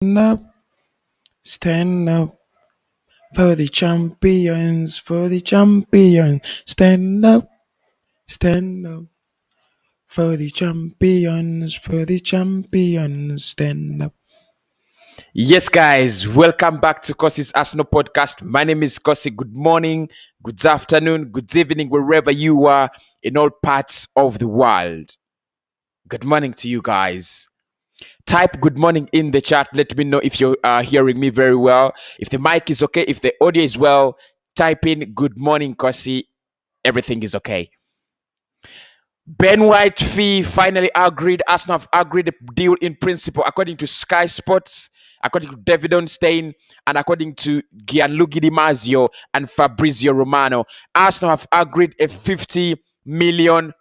up, stand up for the champions, for the champions. Stand up for the champions, for the champions. Stand up. Yes, guys, welcome back to Cossy's Arsenal podcast. My name is Cossy. Good morning, good afternoon, good evening, wherever you are in all parts of the world. Good morning to you guys. Type good morning in the chat. Let me know if you're hearing me very well. If the mic is okay, if the audio is well, type in good morning, Cossy. Everything is okay. Ben White fee finally agreed. Arsenal have agreed a deal in principle according to Sky Sports, according to David Onstein, and according to Gianluigi Di Marzio and Fabrizio Romano. Arsenal have agreed a £50 million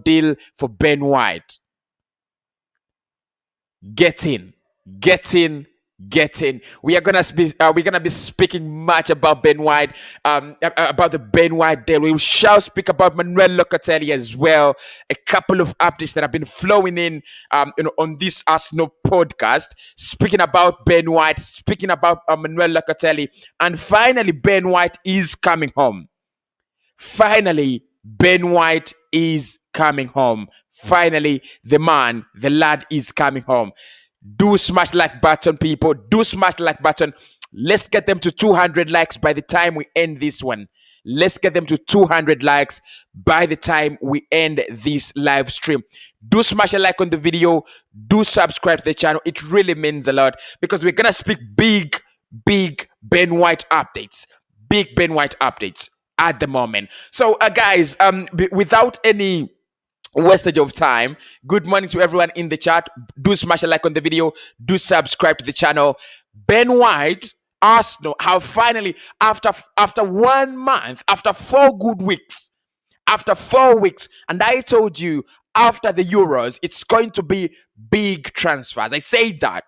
deal for Ben White. Get in. We are gonna be speaking much about Ben White, about the Ben White deal. We shall speak about Manuel Locatelli as well. A couple of updates that have been flowing in, on this Arsenal podcast. Speaking about Ben White, speaking about Manuel Locatelli, and finally, Ben White is coming home. Finally, Ben White is coming home. Finally, the lad is coming home. Do smash like button, people. Do smash like button. Let's get them to 200 likes by the time we end this one. Let's get them to 200 likes by the time we end this live stream. Do smash a like on the video. Do subscribe to the channel. It really means a lot because we're going to speak big Ben White updates. Big Ben White updates at the moment. So, guys, without any wastage of time, good morning to everyone in the chat. Do smash a like on the video. Do subscribe to the channel. Ben White, Arsenal have finally, after 1 month, after 4 good weeks, after 4 weeks, and I told you after the Euros, it's going to be big transfers. I said that.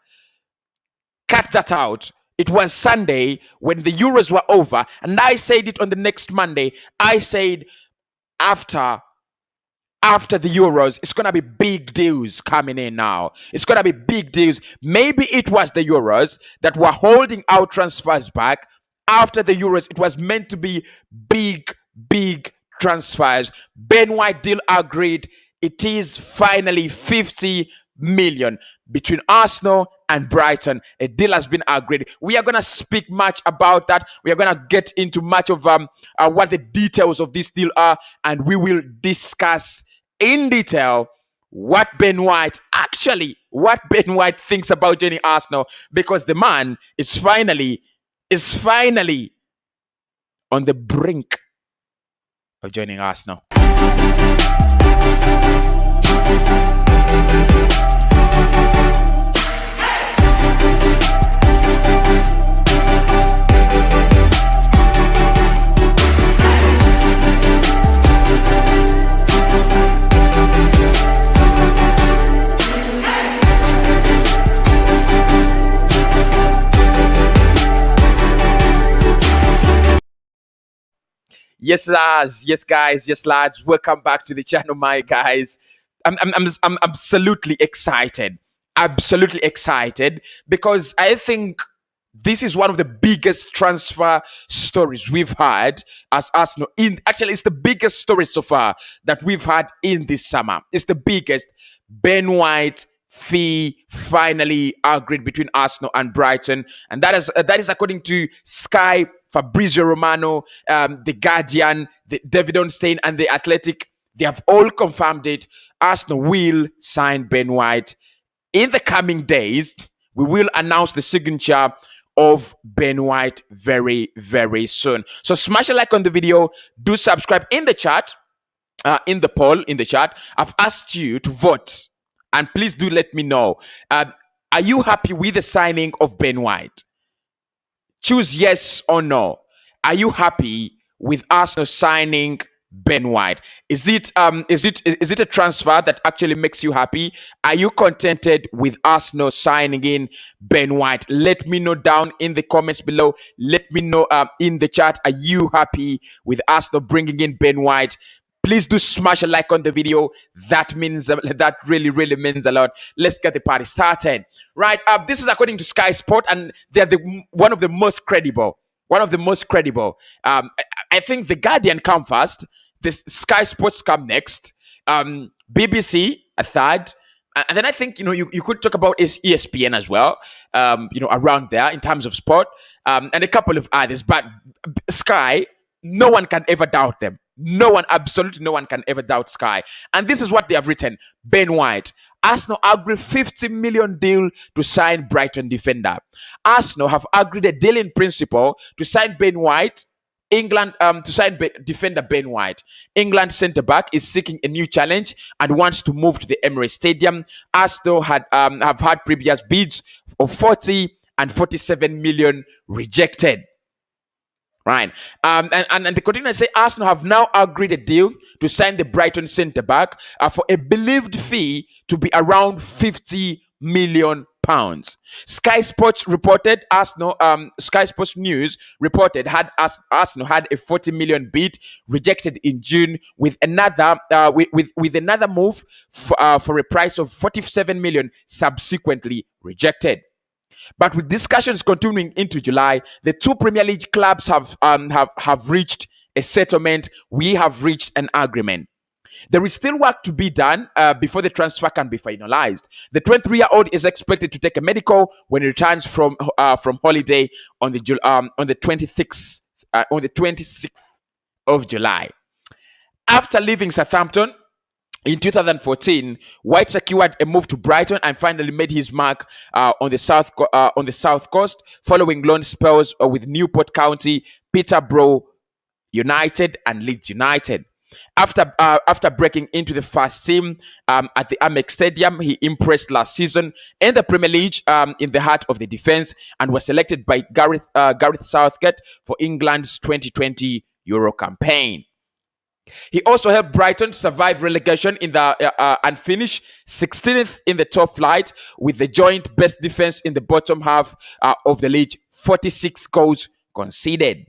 Cut that out. It was Sunday when the Euros were over, and I said it on the next Monday. I said after the Euros, it's going to be big deals coming in now. It's going to be big deals. Maybe it was the Euros that were holding out transfers back. After the Euros, it was meant to be big transfers. Ben White deal agreed. It is finally 50 million between Arsenal and Brighton. A deal has been agreed. We are going to speak much about that. We are going to get into much of what the details of this deal are, and we will discuss in detail what Ben White thinks about joining Arsenal, because the man is finally on the brink of joining Arsenal. Yes, lads. Yes, guys. Yes, lads. Welcome back to the channel, my guys. I'm absolutely excited. Absolutely excited because I think this is one of the biggest transfer stories we've had as Arsenal. Actually, it's the biggest story so far that we've had in this summer. It's the biggest. Ben White fee finally agreed between Arsenal and Brighton, and that is according to Sky, Fabrizio Romano, the Guardian, the David Onstein, and the Athletic. They have all confirmed it. Arsenal will sign Ben White in the coming days. We will announce the signature of Ben White very soon. So smash a like on the video. Do subscribe. In the chat, in the poll in the chat, I've asked you to vote. And please do let me know. Are you happy with the signing of Ben White? Choose yes or no. Are you happy with Arsenal signing Ben White? Is it a transfer that actually makes you happy? Are you contented with Arsenal signing in Ben White? Let me know down in the comments below. Let me know in the chat. Are you happy with Arsenal bringing in Ben White? Please do smash a like on the video. That means that really means a lot. Let's get the party started. Right. This is according to Sky Sport, and they're one of the most credible. One of the most credible. I think the Guardian come first. The Sky Sports come next. BBC a third. And then I think you could talk about ESPN as well. Around there in terms of sport, and a couple of others. But Sky, no one can ever doubt them. No one, absolutely no one can ever doubt Sky. And this is what they have written. Ben White. Arsenal agreed 50 million deal to sign Brighton defender. Arsenal have agreed a deal in principle to sign Ben White. England to sign defender Ben White. England centre-back is seeking a new challenge and wants to move to the Emirates Stadium. Arsenal have had previous bids of 40 and 47 million rejected. Right. And the continuing say Arsenal have now agreed a deal to sign the Brighton centre-back for a believed fee to be around 50 million pounds. Sky Sports reported Sky Sports News reported Arsenal had a 40 million bid rejected in June, with another with another move for a price of 47 million subsequently rejected. But with discussions continuing into July, the two Premier League clubs have reached a settlement. We have reached an agreement. There is still work to be done before the transfer can be finalized. The 23-year-old is expected to take a medical when he returns from holiday on the 26th of July. After leaving Southampton in 2014, White secured a move to Brighton and finally made his mark on the south coast, following loan spells with Newport County, Peterborough United, and Leeds United. After breaking into the first team at the Amex Stadium, he impressed last season in the Premier League in the heart of the defense and was selected by Gareth Southgate for England's 2020 Euro campaign. He also helped Brighton survive relegation and finish 16th in the top flight with the joint best defense in the bottom half of the league, 46 goals conceded.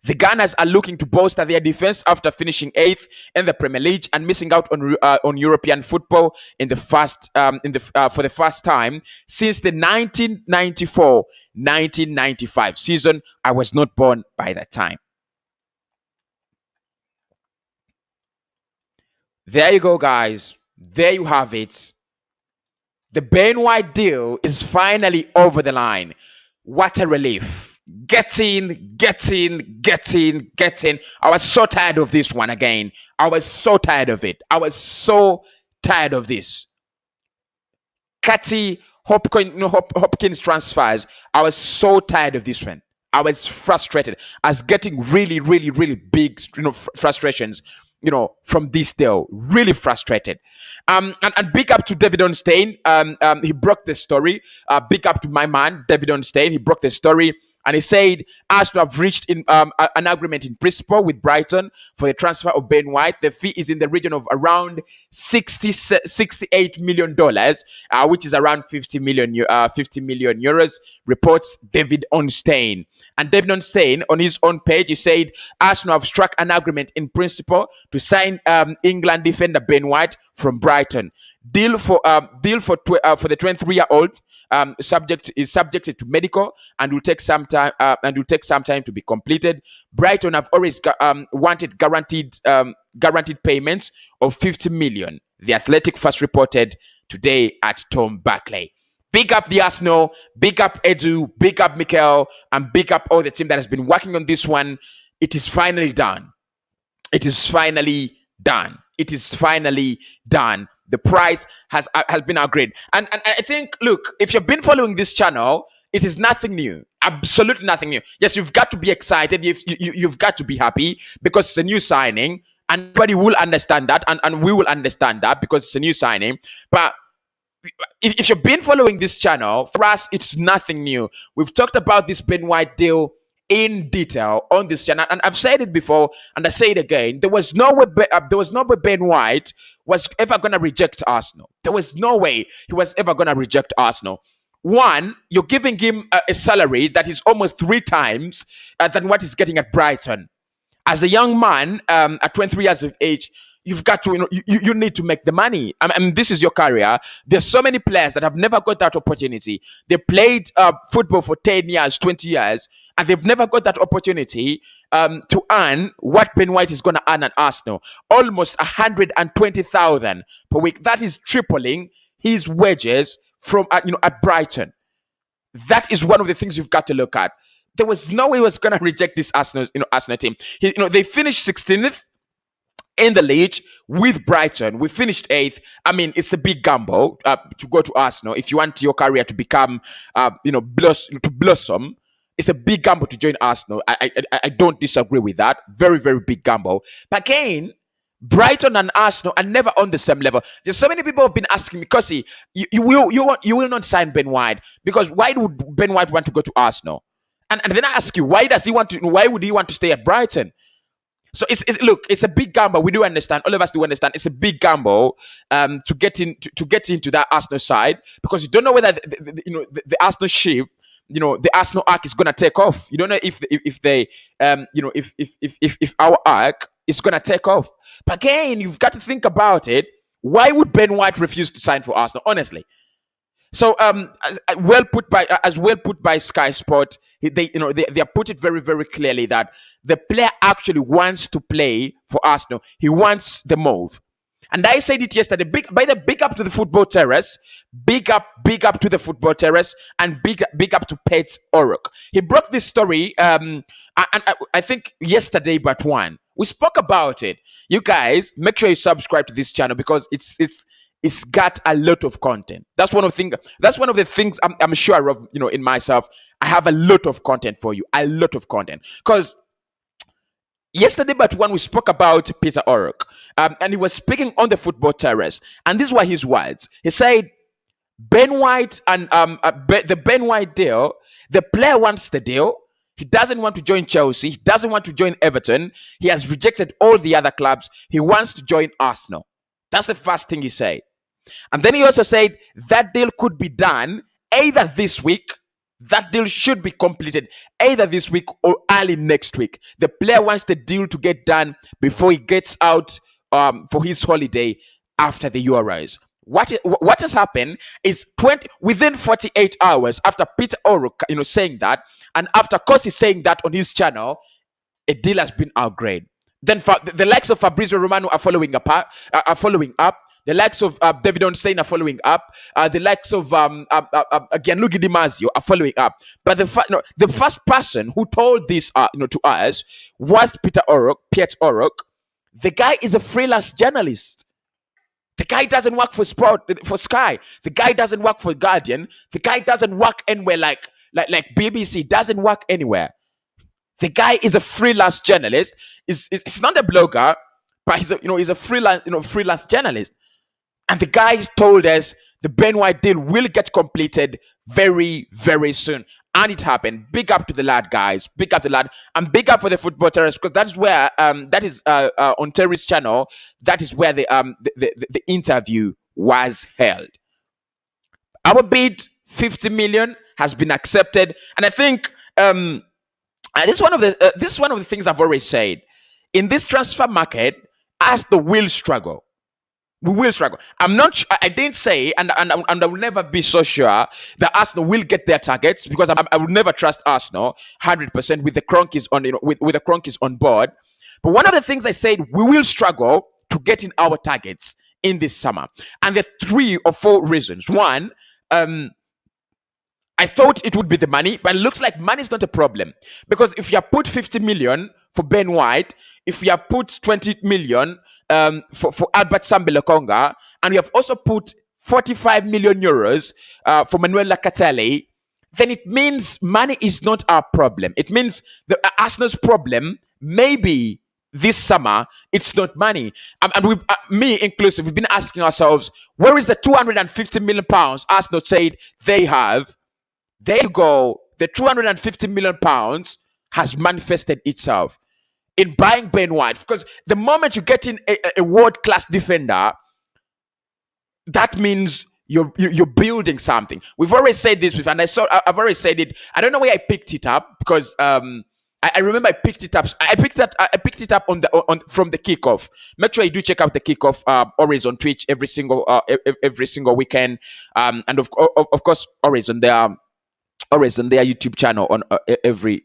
The Gunners are looking to bolster their defense after finishing 8th in the Premier League and missing out on European football for the first time since the 1994-1995 season. I was not born by that time. There you go, guys. There you have it. The Ben White deal is finally over the line. What a relief. Get in. I was so tired of this one again. I was so tired of it. I was so tired of this. Hopkins transfers. I was so tired of this one. I was frustrated. I was getting really big frustrations from this deal. Really frustrated. And big up to David Ornstein. He broke the story. Big up to my man, David Ornstein. He broke the story. And he said, Arsenal have reached an agreement in principle with Brighton for the transfer of Ben White. The fee is in the region of around $68 million, which is around 50 million euros, reports David Ornstein. And David Ornstein, on his own page, he said, Arsenal have struck an agreement in principle to sign England defender Ben White from Brighton. Deal for the 23-year-old. Subjected to medical and will take some time to be completed. Brighton have always wanted guaranteed payments of 50 million. The Athletic first reported today at Tom Barclay. Big up the Arsenal, big up Edu, big up Mikel, and big up all the team that has been working on this one. It is finally done. It is finally done. The price has been agreed. And I think, look, if you've been following this channel, it is nothing new. Absolutely nothing new. Yes, you've got to be excited. You've got to be happy because it's a new signing. And everybody will understand that. And we will understand that because it's a new signing. But if you've been following this channel, for us, it's nothing new. We've talked about this Ben White deal in detail on this channel, and I've said it before and I say it again. There was no way Ben White was ever going to reject Arsenal. There was no way he was ever going to reject Arsenal. One, you're giving him a salary that is almost 3 times than what he's getting at Brighton. As a young man, at 23 years of age, you've got to, you need to make the money. I mean, this is your career. There's so many players that have never got that opportunity. They played football for 10 years, 20 years, and they've never got that opportunity to earn what Ben White is going to earn at Arsenal. Almost 120,000 per week. That is tripling his wages from at Brighton. That is one of the things you've got to look at. There was no way he was going to reject this Arsenal team. They finished 16th in the league with Brighton. We finished 8th. I mean, it's a big gamble to go to Arsenal if you want your career to become, to blossom. It's a big gamble to join Arsenal. I don't disagree with that. Very, very big gamble. But again, Brighton and Arsenal are never on the same level. There's so many people have been asking me, Cossy, you will not sign Ben White, because why would Ben White want to go to Arsenal? And then I ask you, why would he want to stay at Brighton? So it's a big gamble. We do understand. All of us do understand. It's a big gamble to get into that Arsenal side, because you don't know whether the Arsenal ship, the Arsenal arc is gonna take off. You don't know if our arc is gonna take off. But again, you've got to think about it. Why would Ben White refuse to sign for Arsenal? Honestly. So as well put by Sky Sport, they have put it very, very clearly that the player actually wants to play for Arsenal. He wants the move. And I said it yesterday. Big up to the football terrace, big up to the football terrace, and big up to Pets Orok. He broke this story, and I think yesterday, but one. We spoke about it. You guys, make sure you subscribe to this channel, because it's got a lot of content. That's one of the things I'm sure of. In myself, I have a lot of content for you. A lot of content, because yesterday, but when we spoke about Peter Orok, and he was speaking on the football terrace, and these were his words. He said, Ben White and the Ben White deal, the player wants the deal. He doesn't want to join Chelsea. He doesn't want to join Everton. He has rejected all the other clubs. He wants to join Arsenal. That's the first thing he said. And then he also said that deal could be done either this week. That deal should be completed either this week or early next week. The player wants the deal to get done before he gets out for his holiday after the Euros. What has happened is within 48 hours after Peter Orok, saying that, and after Cossy saying that on his channel, a deal has been agreed. Then the likes of Fabrizio Romano are following up. The likes of David Onstein are following up. The likes of Gianluigi Di Marzio are following up. But the first person who told this to us was Piet Orok. The guy is a freelance journalist. The guy doesn't work for Sky. The guy doesn't work for Guardian. The guy doesn't work anywhere like BBC. Doesn't work anywhere. The guy is a freelance journalist. He's not a blogger, but he's a freelance journalist. And the guy told us the Ben White deal will get completed very, very soon. And it happened. Big up to the lad, guys. Big up to the lad. And big up for the football terrace, because that's where that is on Terry's channel. That is where the interview was held. Our bid, 50 million, has been accepted. And I think this is one of the things I've always said. In this transfer market, Arsenal will struggle. We will struggle. I didn't say, and I will never be so sure that Arsenal will get their targets, because I will never trust Arsenal 100% with the Cronkies with the Cronkies on board. But one of the things I said, we will struggle to get in our targets in this summer, and there are 3 or 4 reasons. One, I thought it would be the money, but it looks like money is not a problem, because if you have put 50 million for Ben White, if you have put 20 million for Albert Sambi-Lokonga, and we have also put 45 million euros for Manuel Locatelli, then it means money is not our problem. It means the Arsenal's problem, maybe this summer, it's not money. And we, me inclusive, we've been asking ourselves, where is the 250 million pounds Arsenal said they have? There you go. The 250 million pounds has manifested itself in buying Ben White, because the moment you get in a world-class defender, that means you're building something. We've already said this, and I've already said it. I don't know where I picked it up, because I I remember I picked it up. I picked it up on the on from the kickoff. Make sure you do check out the kickoff. Always on Twitch every single weekend. And of course always on their YouTube channel on every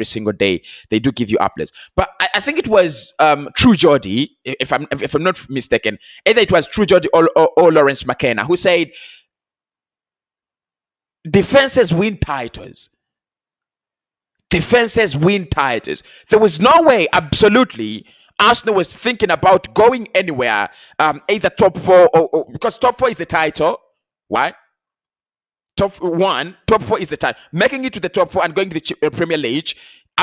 single day. They do give you uploads. But I think it was True Geordie, if I'm not mistaken. Either it was True Geordie or Lawrence McKenna who said defenses win titles. Defenses win titles. There was no way, absolutely, Arsenal was thinking about going anywhere, either top four or because top four is a title, right? Top four is the title. Making it to the top four and going to the Premier League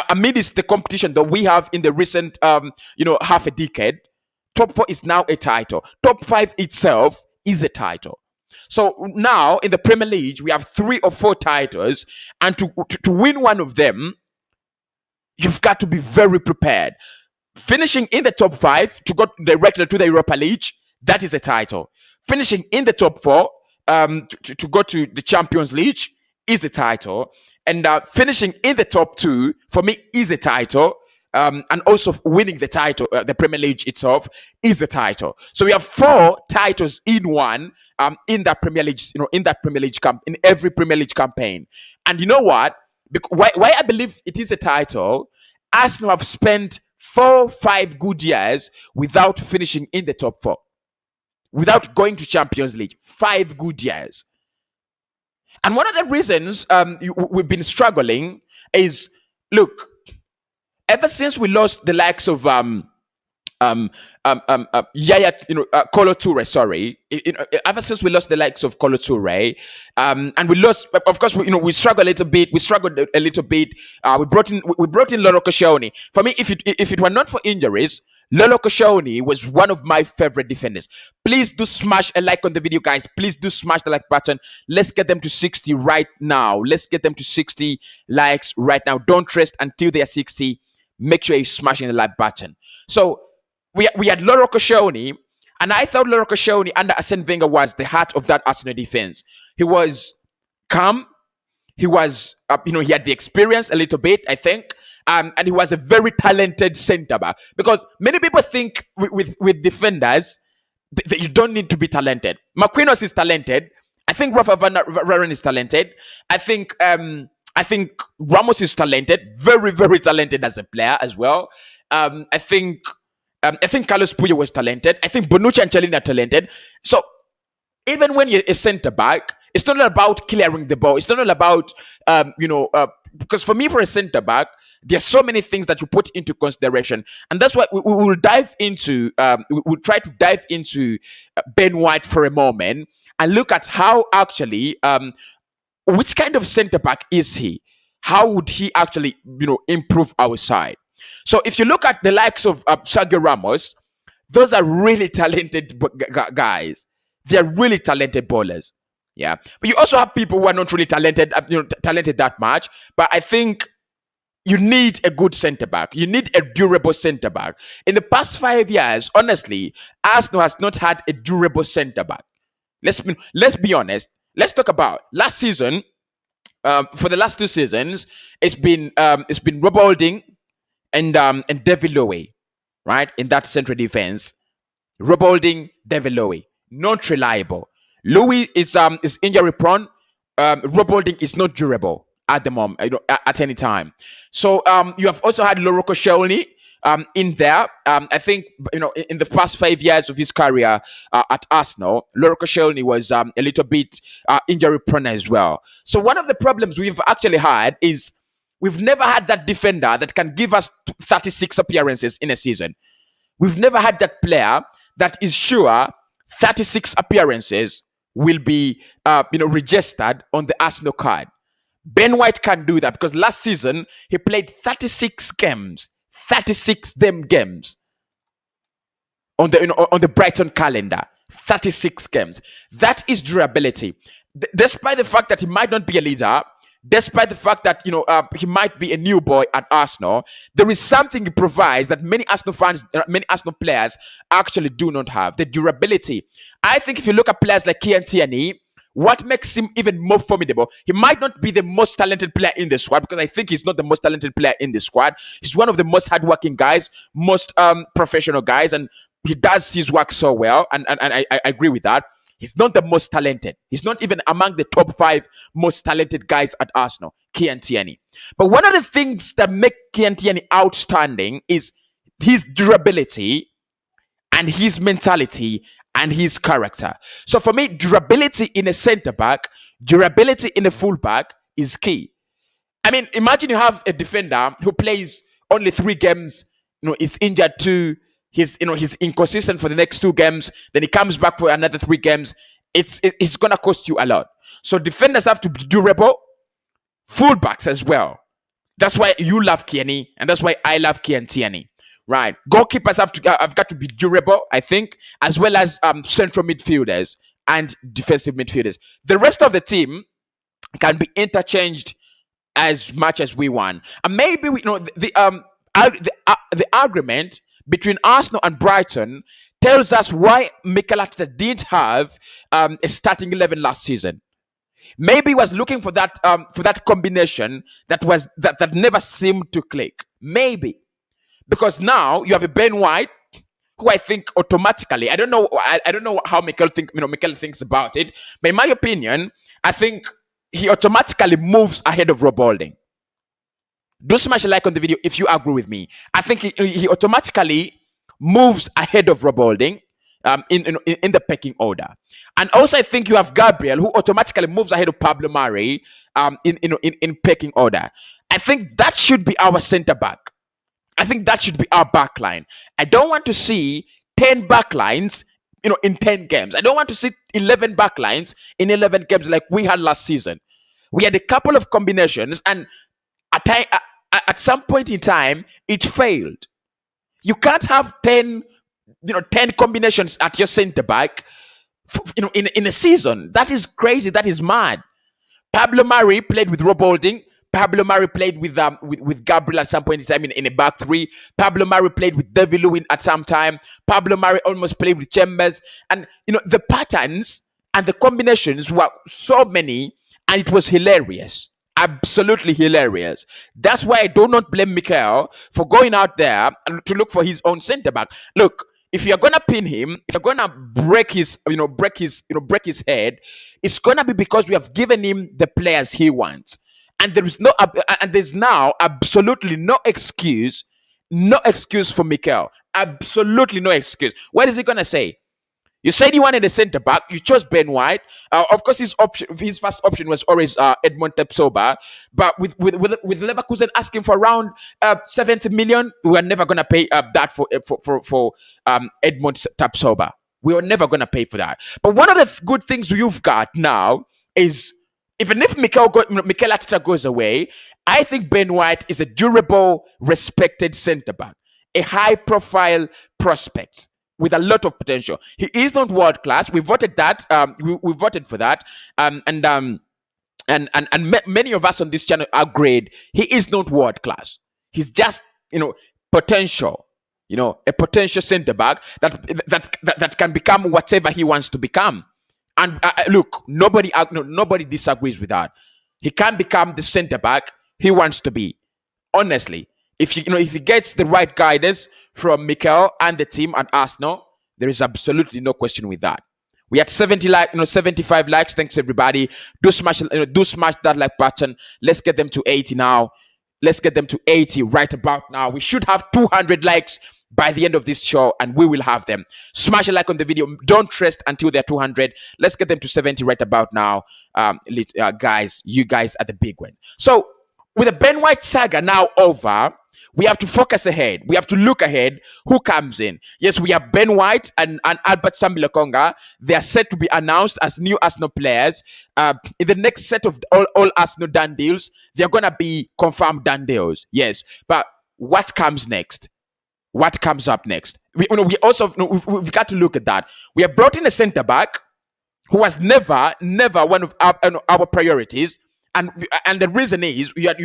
amidst the competition that we have in the recent, half a decade. Top four is now a title. Top five itself is a title. So now in the Premier League, we have 3 or 4 titles, and to win one of them, you've got to be very prepared. Finishing in the top 5 to go directly to the Europa League, that is a title. Finishing in the top 4 to go to the Champions League is a title, and finishing in the top 2 for me is a title. And also winning the title, the Premier League itself, is a title. So we have 4 titles in one, in that Premier League, in every Premier League campaign. And you know what? Why I believe it is a title? Arsenal have spent 4-5 good years without finishing in the top 4, without going to Champions League. 5 good years. And one of the reasons we've been struggling is, look, ever since we lost the likes of Yaya, Kolo Toure, sorry, ever since we lost the likes of Kolo Toure, and we lost, of course, we struggled a little bit. We brought in Lolo Koscielny. For me, if it were not for injuries, Lolo Koscielny was one of my favorite defenders. Please do smash a like on the video, guys. Please do smash the like button. Let's get them to 60 right now. Let's get them to 60 likes right now. Don't rest until they are 60. Make sure you're smashing the like button. So we had Lolo Koscielny, and I thought Lolo Koscielny under Arsene Wenger was the heart of that Arsenal defense. He was calm. He was, he had the experience a little bit, I think. And he was a very talented centre back, because many people think with defenders that you don't need to be talented. Marquinhos is talented. I think Rafa van Raren is talented. I think Ramos is talented, very, very talented as a player as well. I think Carlos Puyo was talented. I think Bonucci and Chelini are talented. So even when you're a centre back, it's not about clearing the ball. It's not all about because for me, for a centre back, there are so many things that you put into consideration, and that's why we will dive into. We will try to dive into Ben White for a moment and look at how actually. Which kind of centre back is he? How would he actually, improve our side? So if you look at the likes of Sergio Ramos, those are really talented guys. They are really talented bowlers. Yeah, but you also have people who are not really talented, talented that much. But I think you need a good centre back. You need a durable centre back. In the past 5 years, honestly, Arsenal has not had a durable centre back. Let's be honest. Let's talk about last season. For the last 2 seasons, it's been Rob Holding and David Lowe, right, in that central defense. Rob Holding, David Lowe, not reliable. Louis is injury prone. Rob Holding is not durable at the moment, at any time. So you have also had Lolo Koscielny in there. I think in the past 5 years of his career at Arsenal, Lolo Koscielny was a little bit injury prone as well. So one of the problems we've actually had is we've never had that defender that can give us 36 appearances in a season. We've never had that player that is sure 36 appearances will be registered on the Arsenal card. Ben White can do that because last season he played 36 games. 36 games on the Brighton calendar. 36 games. That is durability. Despite the fact that he might not be a leader, despite the fact that he might be a new boy at Arsenal, there is something he provides that many Arsenal fans, many Arsenal players actually do not have: the durability. I think if you look at players like Kian Tierney, What makes him even more formidable? He might not be the most talented player in the squad, because I think he's not the most talented player in the squad. He's one of the most hardworking guys, most professional guys, and he does his work so well. And I agree with that. He's not the most talented. He's not even among the top 5 most talented guys at Arsenal, Kian Tierney. But one of the things that make Kian Tierney outstanding is his durability and his mentality and his character. So for me, durability in a centre back, durability in a full back is key. I mean, imagine you have a defender who plays only 3 games, is injured 2, he's inconsistent for the next 2 games, then he comes back for another 3 games. It's gonna cost you a lot. So defenders have to be durable, fullbacks as well. That's why you love Tierney, and that's why I love Kian Tierney. Right, goalkeepers have got to be durable, I think, as well as central midfielders and defensive midfielders. The rest of the team can be interchanged as much as we want. And maybe the argument between Arsenal and Brighton tells us why Mikel Arteta didn't have a starting 11 last season. Maybe he was looking for that combination that never seemed to click. Maybe. Because now you have a Ben White, who I think automatically, I don't know how Mikel thinks about it, but in my opinion, I think he automatically moves ahead of Rob Holding. Do smash a like on the video if you agree with me. I think he automatically moves ahead of Rob Holding in the pecking order. And also I think you have Gabriel, who automatically moves ahead of Pablo Mari in pecking order. I think that should be our centre back. I think that should be our back line. I don't want to see 10 back lines, in 10 games. I don't want to see 11 back lines in 11 games like we had last season. We had a couple of combinations, and at some point in time, it failed. You can't have 10 combinations at your centre back, in a season. That is crazy. That is mad. Pablo Mari played with Rob Holding. Pablo Mari played with Gabriel at some point in time in a back 3. Pablo Mari played with David Lewin at some time. Pablo Mari almost played with Chambers. And, the patterns and the combinations were so many, and it was hilarious. Absolutely hilarious. That's why I do not blame Mikel for going out there to look for his own centre-back. Look, if you're gonna pin him, if you're gonna break his head, it's gonna be because we have given him the players he wants. And there's now absolutely no excuse for Mikel. Absolutely no excuse. What is he gonna say? You said you wanted a centre back. You chose Ben White. Of course, his first option was always Edmond Tapsoba. But with Leverkusen asking for around 70 million, we are never gonna pay that for Edmond Tapsoba. We are never gonna pay for that. But one of the good things you've got now is, even if Mikel Arteta goes away, I think Ben White is a durable, respected centre-back, a high-profile prospect with a lot of potential. He is not world-class. We voted that. We voted for that. And many of us on this channel agreed he is not world-class. He's just, potential. A potential centre-back that can become whatever he wants to become. And look, nobody disagrees with that. He can become the centre back he wants to be. Honestly, if he gets the right guidance from Mikel and the team at Arsenal, there is absolutely no question with that. We had 75 likes. Thanks everybody. Do smash that like button. Let's get them to 80 now. Let's get them to 80 right about now. We should have 200 likes by the end of this show, and we will have them. Smash a like on the video. Don't rest until they're 200. Let's get them to 70 right about now. Guys, you guys are the big one. So with the Ben White saga now over, we have to focus ahead. We have to look ahead. Who comes in? Yes, we have Ben White and Albert Sambi-Lokonga. They are set to be announced as new Arsenal players. In the next set of all Arsenal done deals, they're going to be confirmed done deals. Yes, but what comes next? What comes up next? We've got to look at that. We have brought in a centre back who was never one of our priorities, and the reason is you had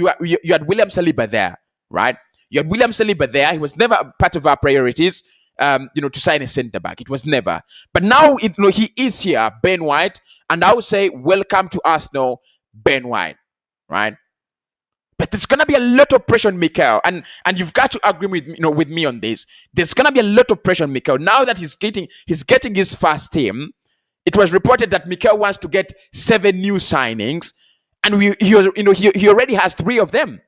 William Saliba there, right? You had William Saliba there. He was never part of our priorities. to sign a centre back. It was never. But now, he is here, Ben White, and I would say, welcome to Arsenal, Ben White, right? But there's gonna be a lot of pressure on Mikel, and you've got to agree with me on this. There's gonna be a lot of pressure on Mikel now that he's getting his first team. It was reported that Mikel wants to get 7 new signings, and he already has 3 of them.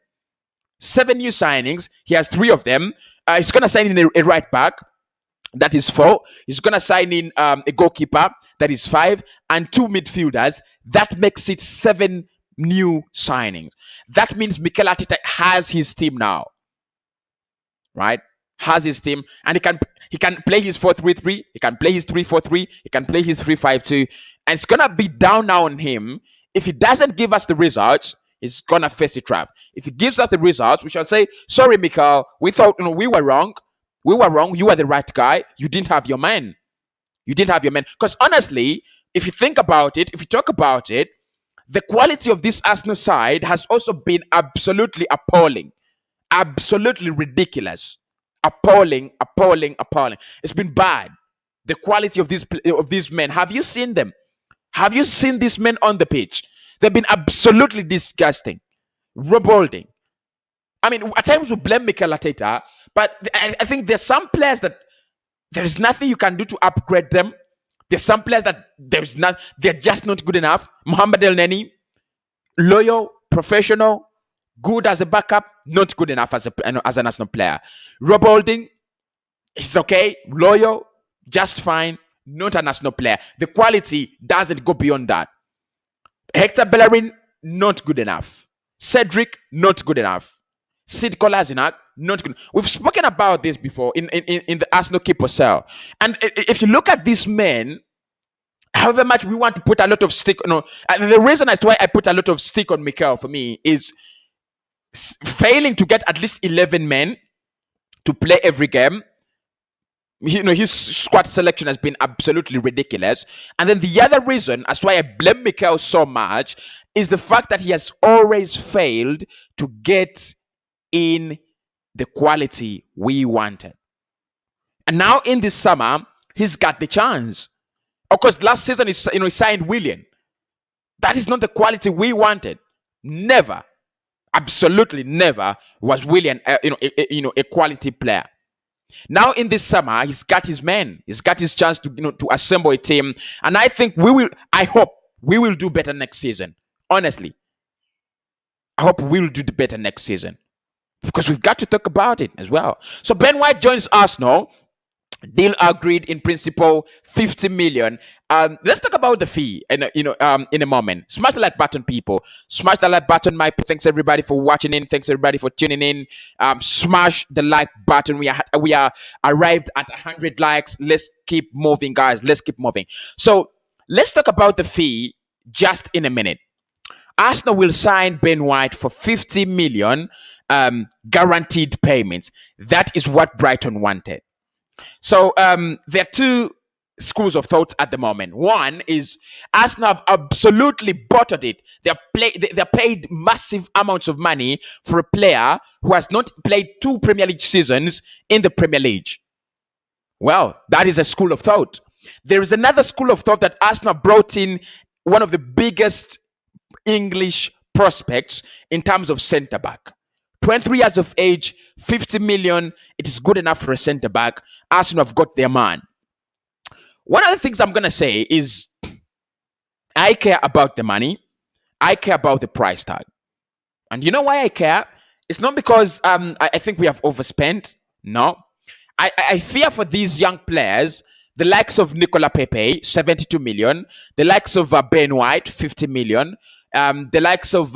7 new signings. He has 3 of them. He's gonna sign in a right back. That is 4. He's gonna sign in a goalkeeper. That is 5, and 2 midfielders. That makes it 7 new signings. That means Mikel Arteta has his team now, right? Has his team, and he can play his 4-3-3. He can play his 3-4-3. He can play his 3-5-2, and it's gonna be down now on him. If he doesn't give us the results, he's gonna face the trap. If he gives us the results, we shall say, "Sorry, Mikel. We thought we were wrong. We were wrong. You were the right guy. You didn't have your man. You didn't have your man." Because honestly, if you think about it, if you talk about it, the quality of this Arsenal side has also been absolutely appalling, absolutely ridiculous, appalling. It's been bad. The quality of these men. Have you seen them? Have you seen these men on the pitch? They've been absolutely disgusting, revolting. I mean, at times we blame Mikel Arteta, but I think there's some players that there is nothing you can do to upgrade them. There's some players that they're just not good enough. Mohamed El Neni, loyal, professional, good as a backup, not good enough as an Arsenal player. Rob Holding, he's okay, loyal, just fine, not an Arsenal player. The quality doesn't go beyond that. Hector Bellerin, not good enough. Cedric, not good enough. Sid Kolasinac, not good. We've spoken about this before in the Arsenal keep or sell. And if you look at these men, however much we want to put a lot of stick, the reason as to why I put a lot of stick on Mikel for me is failing to get at least 11 men to play every game. His squad selection has been absolutely ridiculous. And then the other reason as to why I blame Mikel so much is the fact that he has always failed to get in the quality we wanted. And now in this summer, he's got the chance. Of course, last season he signed Willian. That is not the quality we wanted. Never, absolutely never was Willian a quality player. Now in this summer, he's got his men. He's got his chance to assemble a team, and I think I hope we will do better next season. Honestly, I hope we will do better next season, because we've got to talk about it as well. So Ben White joins Arsenal. Deal agreed in principle, 50 million. Let's talk about the fee in a moment. Smash the like button, people. Smash the like button. Thanks everybody for watching in. Thanks everybody for tuning in. Smash the like button. We are arrived at 100 likes. Let's keep moving, guys. Let's keep moving. So let's talk about the fee just in a minute. Arsenal will sign Ben White for 50 million guaranteed payments. That is what Brighton wanted. So there are 2 schools of thought at the moment. One is Arsenal have absolutely bottled it. They're paid massive amounts of money for a player who has not played 2 Premier League seasons in the Premier League. Well, that is a school of thought. There is another school of thought that Arsenal brought in one of the biggest English prospects in terms of centre back. 23 years of age, 50 million. It is good enough for a centre back. Arsenal have got their man. One of the things I'm going to say is I care about the money. I care about the price tag. And you know why I care? It's not because I think we have overspent. No. I fear for these young players, the likes of Nicola Pepe, 72 million. The likes of Ben White, 50 million. The likes of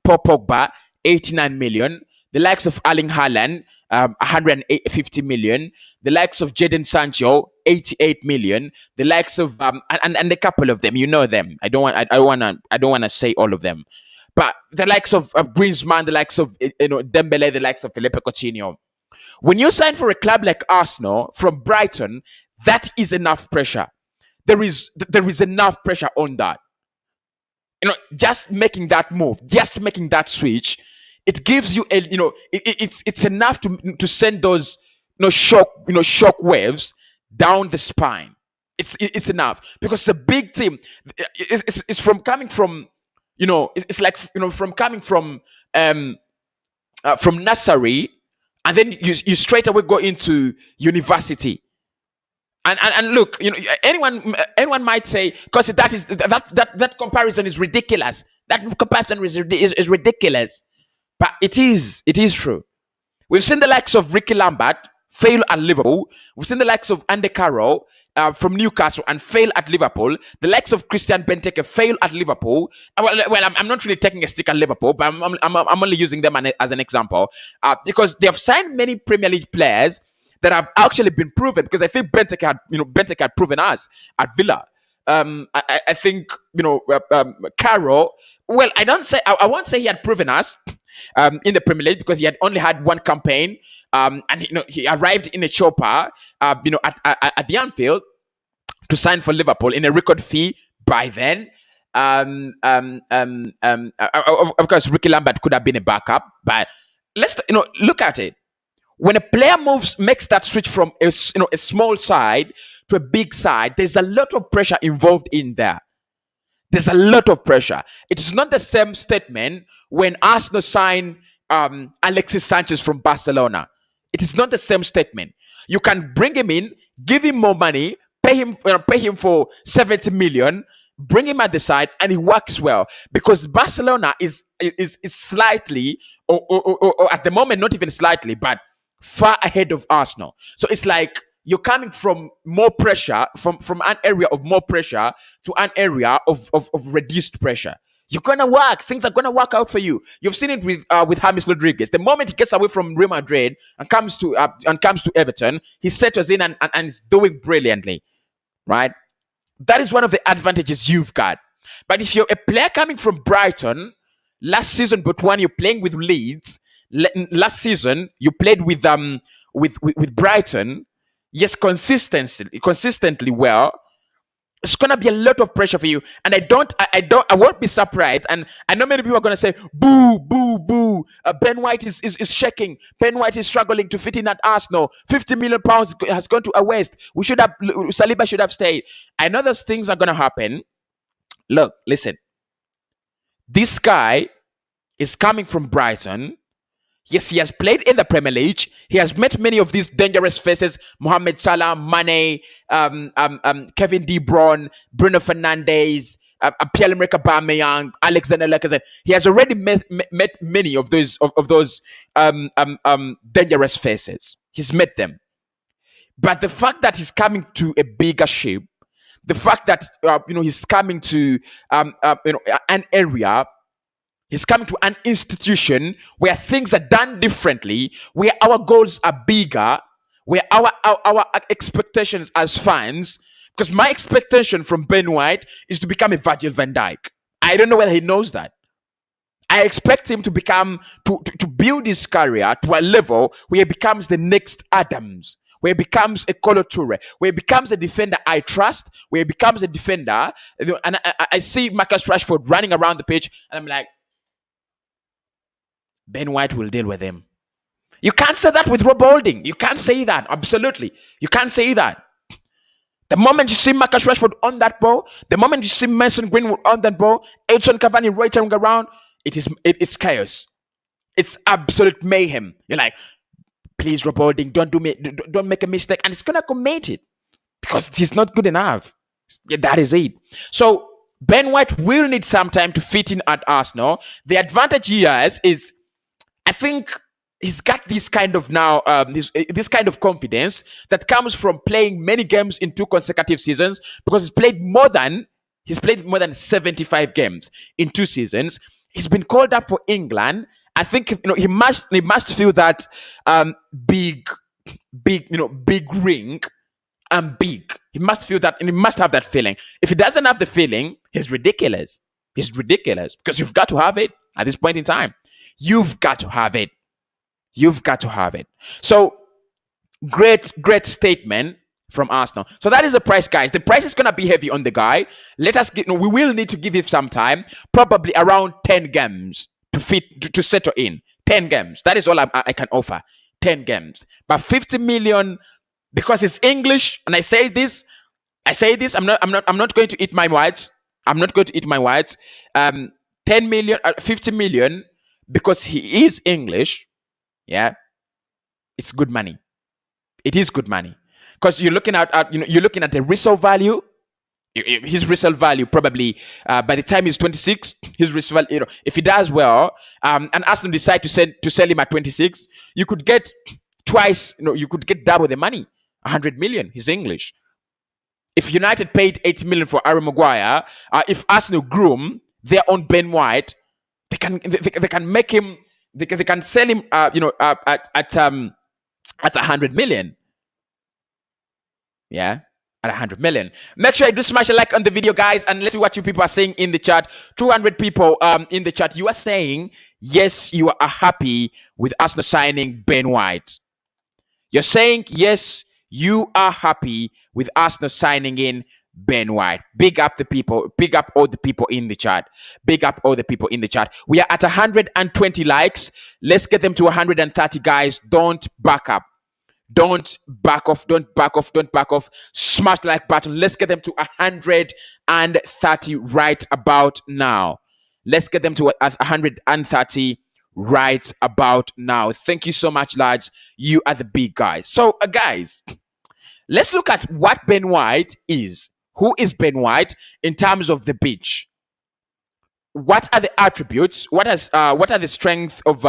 Paul Pogba, 89 million. The likes of Erling Haaland, 150 million. The likes of Jadon Sancho, 88 million. The likes of and a couple of them, you know them. I don't want to say all of them, but the likes of Griezmann, the likes of Dembele, the likes of Felipe Coutinho. When you sign for a club like Arsenal from Brighton, that is enough pressure. There is enough pressure on that. Just making that move, just making that switch, it gives you it's enough to send those shock waves down the spine. It's enough because it's a big team. It's from coming from, it's like, from coming from nursery, and then you straight away go into university. And look, anyone might say, because that comparison is ridiculous. That comparison is ridiculous, but it is true. We've seen the likes of Ricky Lambert fail at Liverpool. We've seen the likes of Andy Carroll from Newcastle and fail at Liverpool. The likes of Christian Benteke fail at Liverpool. I'm not really taking a stick at Liverpool, but I'm only using them as an example because they have signed many Premier League players that have actually been proven. Because I think Benteke had proven us at Villa. I think Carroll. Well, I won't say he had proven us in the Premier League because he had only had one campaign. And he arrived in a chopper, at the Anfield to sign for Liverpool in a record fee by then. Of course, Ricky Lambert could have been a backup, but let's look at it. When a player makes that switch from a small side to a big side, there's a lot of pressure involved in there. There's a lot of pressure. It is not the same statement when Arsenal signed Alexis Sanchez from Barcelona. It is not the same statement. You can bring him in, give him more money, pay him for 70 million, bring him at the side, and he works well because Barcelona is slightly, or at the moment not even slightly, but far ahead of Arsenal. So it's like you're coming from more pressure, from an area of more pressure to an area of reduced pressure. You're gonna work. Things are gonna work out for you. You've seen it with James Rodriguez. The moment he gets away from Real Madrid and comes to Everton, he settles in and is doing brilliantly, right? That is one of the advantages you've got. But if you're a player coming from Brighton last season, but when you're playing with Leeds, last season you played with Brighton, yes, consistently well. It's gonna be a lot of pressure for you, and I won't be surprised. And I know many people are gonna say, "Boo, boo, boo! Ben White is shaking. Ben White is struggling to fit in at Arsenal. £50 million has gone to a waste. Saliba should have stayed." I know those things are gonna happen. Look, listen. This guy is coming from Brighton. Yes, he has played in the Premier League. He has met many of these dangerous faces: Mohamed Salah, Mane, Kevin De Bruyne, Bruno Fernandes, Pierre-Emerick Aubameyang, Alexander Lacazette. He has already met many of those dangerous faces. He's met them. But the fact that he's coming to a bigger ship, the fact that he's coming to an area. He's coming to an institution where things are done differently, where our goals are bigger, where our expectations as fans. Because my expectation from Ben White is to become a Virgil van Dijk. I don't know whether he knows that. I expect him to to build his career to a level where he becomes the next Adams, where he becomes a Kolo Toure, where he becomes a defender I trust, where he becomes a defender. And I see Marcus Rashford running around the pitch, and I'm like, Ben White will deal with him. You can't say that with Rob Holding. You can't say that. Absolutely. You can't say that. The moment you see Marcus Rashford on that ball, the moment you see Mason Greenwood on that ball, Edson Cavani rotating around, it's chaos. It's absolute mayhem. You're like, please, Rob Holding, don't make a mistake. And it's going to commit it because he's not good enough. Yeah, that is it. So Ben White will need some time to fit in at Arsenal. The advantage he has is, I think he's got this kind of this kind of confidence that comes from playing many games in 2 consecutive seasons, because he's played more than 75 games in 2 seasons. He's been called up for England. I think he must feel that big ring and big. He must feel that, and he must have that feeling. If he doesn't have the feeling, he's ridiculous. He's ridiculous, because you've got to have it at this point in time. You've got to have it. You've got to have it. So great statement from Arsenal. So that is the price, guys. The price is going to be heavy on the guy. We will need to give him some time, probably around 10 games to settle in. 10 games. That is all I can offer. 10 games. But 50 million, because it's English, and I say this, I'm not going to eat my words. I'm not going to eat my words. 10 million, 50 million, because he is English. Yeah, it's good money. It is good money, because you're looking at you're looking at the resale value. His resale value probably by the time he's 26, his resale value, if he does well, and Arsenal decide to sell him at 26, you could get twice, you could get double the money, 100 million. He's English. If United paid 80 million for Harry Maguire, if Arsenal groom their own Ben White, they can make him, they can sell him, at 100 million. Yeah, at 100 million. Make sure you do smash a like on the video, guys, and let's see what you people are saying in the chat. 200 people in the chat. You are saying yes, you are happy with Arsenal signing Ben White. You're saying yes, you are happy with Arsenal signing in Ben White. Big up the people. Big up all the people in the chat. Big up all the people in the chat. We are at 120 likes. Let's get them to 130, guys. Don't back up. Don't back off. Don't back off. Don't back off. Smash the like button. Let's get them to 130 right about now. Let's get them to 130 right about now. Thank you so much, lads. You are the big guys. So, guys, let's look at what Ben White is. Who is Ben White in terms of the pitch? What are the attributes? What are the strengths of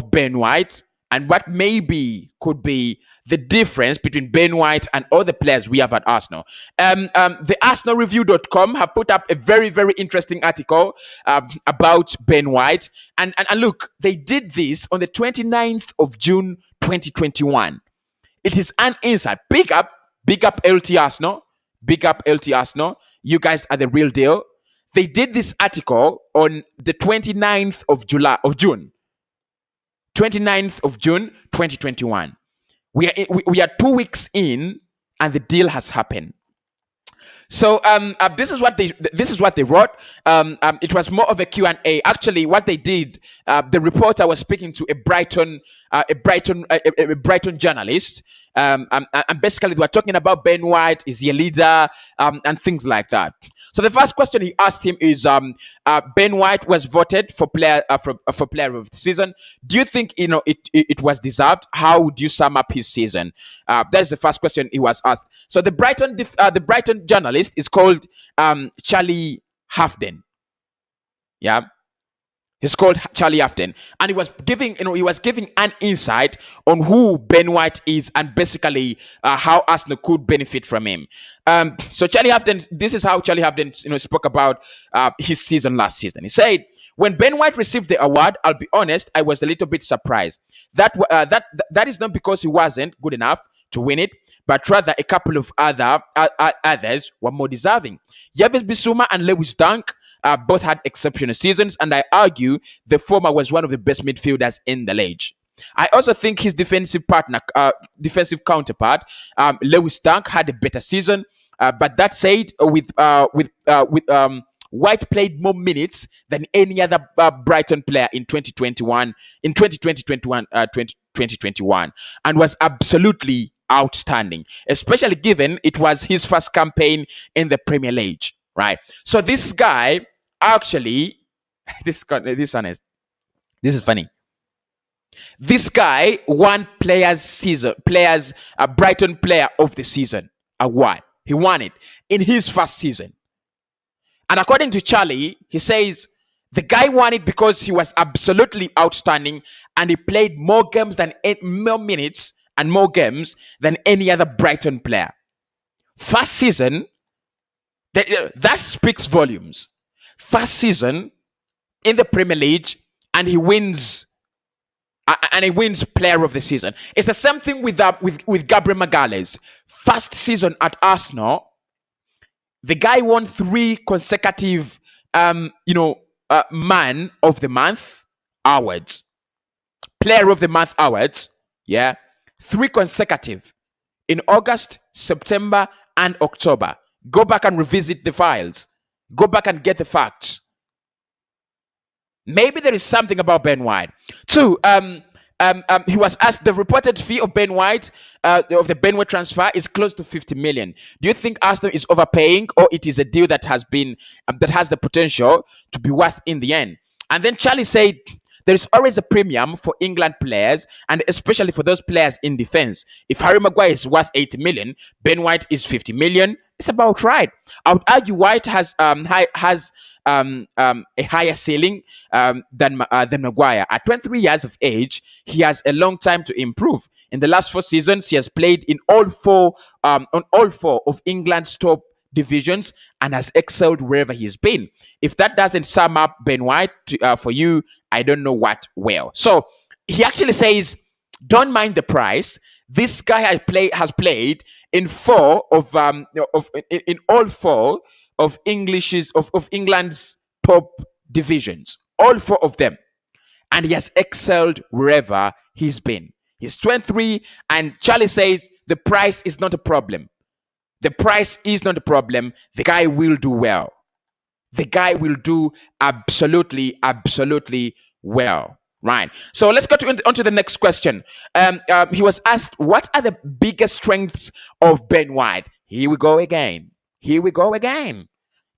Ben White? And what maybe could be the difference between Ben White and other players we have at Arsenal. The ArsenalReview.com have put up a very, very interesting article about Ben White. And look, they did this on the 29th of June, 2021. It is an insight. Big up LT Arsenal. Big up LT Arsenal. You guys are the real deal. They did this article on the 29th of June. 29th of June, 2021. We are 2 weeks in, and the deal has happened. So this is what they wrote. It was more of a Q&A. Actually, what they did, the reporter was speaking to a Brighton journalist, and basically they were talking about Ben White, is he a leader, and things like that. So the first question he asked him is, Ben White was voted for player of the season. Do you think it was deserved? How would you sum up his season? That's the first question he was asked. So the Brighton journalist is called Charlie Hafden. Yeah. He's called Charlie Hafden, and he was giving an insight on who Ben White is and basically how Arsenal could benefit from him. So Charlie Hafden, this is how Charlie Hafden spoke about his season last season. He said, "When Ben White received the award, I'll be honest, I was a little bit surprised. That is not because he wasn't good enough to win it, but rather a couple of others were more deserving. Yves Bissouma and Lewis Dunk both had exceptional seasons, and I argue the former was one of the best midfielders in the league. I also think his defensive counterpart, Lewis Dunk, had a better season. But that said, with White played more minutes than any other Brighton player in 2021, and was absolutely outstanding, especially given it was his first campaign in the Premier League." Right. So this guy actually, this is funny. This guy won Brighton Player of the Season award. He won it in his first season. And according to Charlie, he says the guy won it because he was absolutely outstanding and he played more minutes and more games than any other Brighton player. First season, that speaks volumes. First season in the Premier League, and he wins Player of the Season. It's the same thing with Gabriel Magalhaes. First season at Arsenal, the guy won 3 consecutive Man of the Month awards, Player of the Month awards. Yeah, 3 consecutive in August, September, and October. Go back and revisit the files. Go back and get the facts. Maybe there is something about Ben White. 2, He was asked the reported fee of Ben White, of the Ben White transfer, is close to 50 million. Do you think Arsenal is overpaying, or it is a deal that has been that has the potential to be worth in the end? And then Charlie said, there is always a premium for England players, and especially for those players in defense. If Harry Maguire is worth 80 million, Ben White is 50 million. It's about right. I would argue White has a higher ceiling than Maguire. At 23 years of age, he has a long time to improve. In the last 4 seasons, he has played in all four of England's top divisions and has excelled wherever he's been. If that doesn't sum up Ben White for you, I don't know what will. So he actually says, don't mind the price. This guy has played in all four of England's top divisions, all 4 of them, and he has excelled wherever he's been. He's 23, and Charlie says the price is not a problem. The price is not a problem. The guy will do well. The guy will do absolutely well. Right. So let's go on to the next question. He was asked, what are the biggest strengths of Ben White? Here we go again.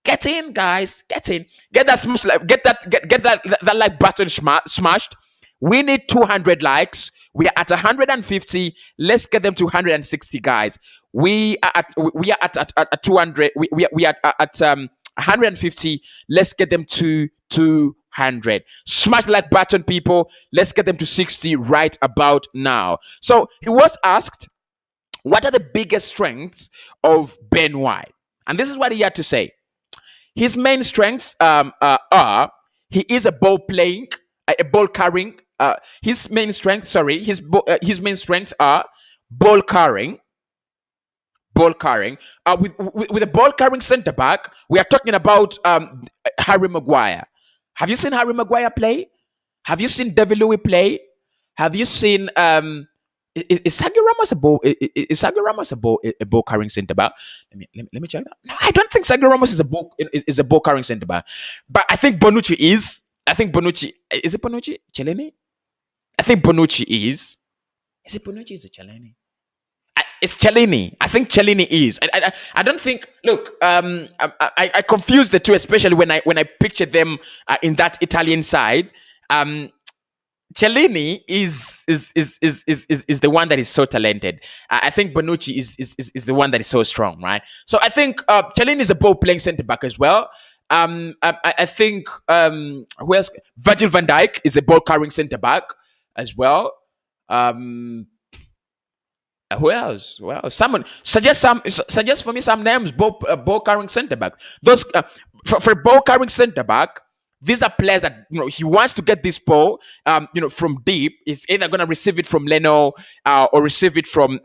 Get in, guys. Get in. Get that smash like, get that like button smashed. We need 200 likes. We are at 150. Let's get them to 160, guys. We are at 200. We are at 150. Let's get them to 200. Smash the like button, people. Let's get them to 60 right about now. So he was asked, what are the biggest strengths of Ben White? And this is what he had to say. His main strengths are he is a ball carrying. His main strengths are ball carrying. With a ball carrying centre back, we are talking about Harry Maguire. Have you seen Harry Maguire play? Have you seen David Luiz play? Have you seen is Sergio Ramos a ball carrying centre back? Let me check that. No, I don't think Sergio Ramos is a ball carrying centre back. But I think Bonucci is. I think Bonucci is it Bonucci? Cellini? I think Bonucci is. Is it Bonucci? Is it Cellini? It's Cellini. I think Cellini is. I don't think. Look, I confuse the two, especially when I picture them in that Italian side. Cellini is the one that is so talented. I think Bonucci is the one that is so strong, right? So I think Cellini is a ball playing centre back as well. I think who else? Virgil van Dijk is a ball carrying centre back as well. Who else? Well, someone suggest for me some names. Ball carrying centre back. Those for ball carrying centre back. These are players that he wants to get this ball, from deep. He's either going to receive it from Leno or receive it from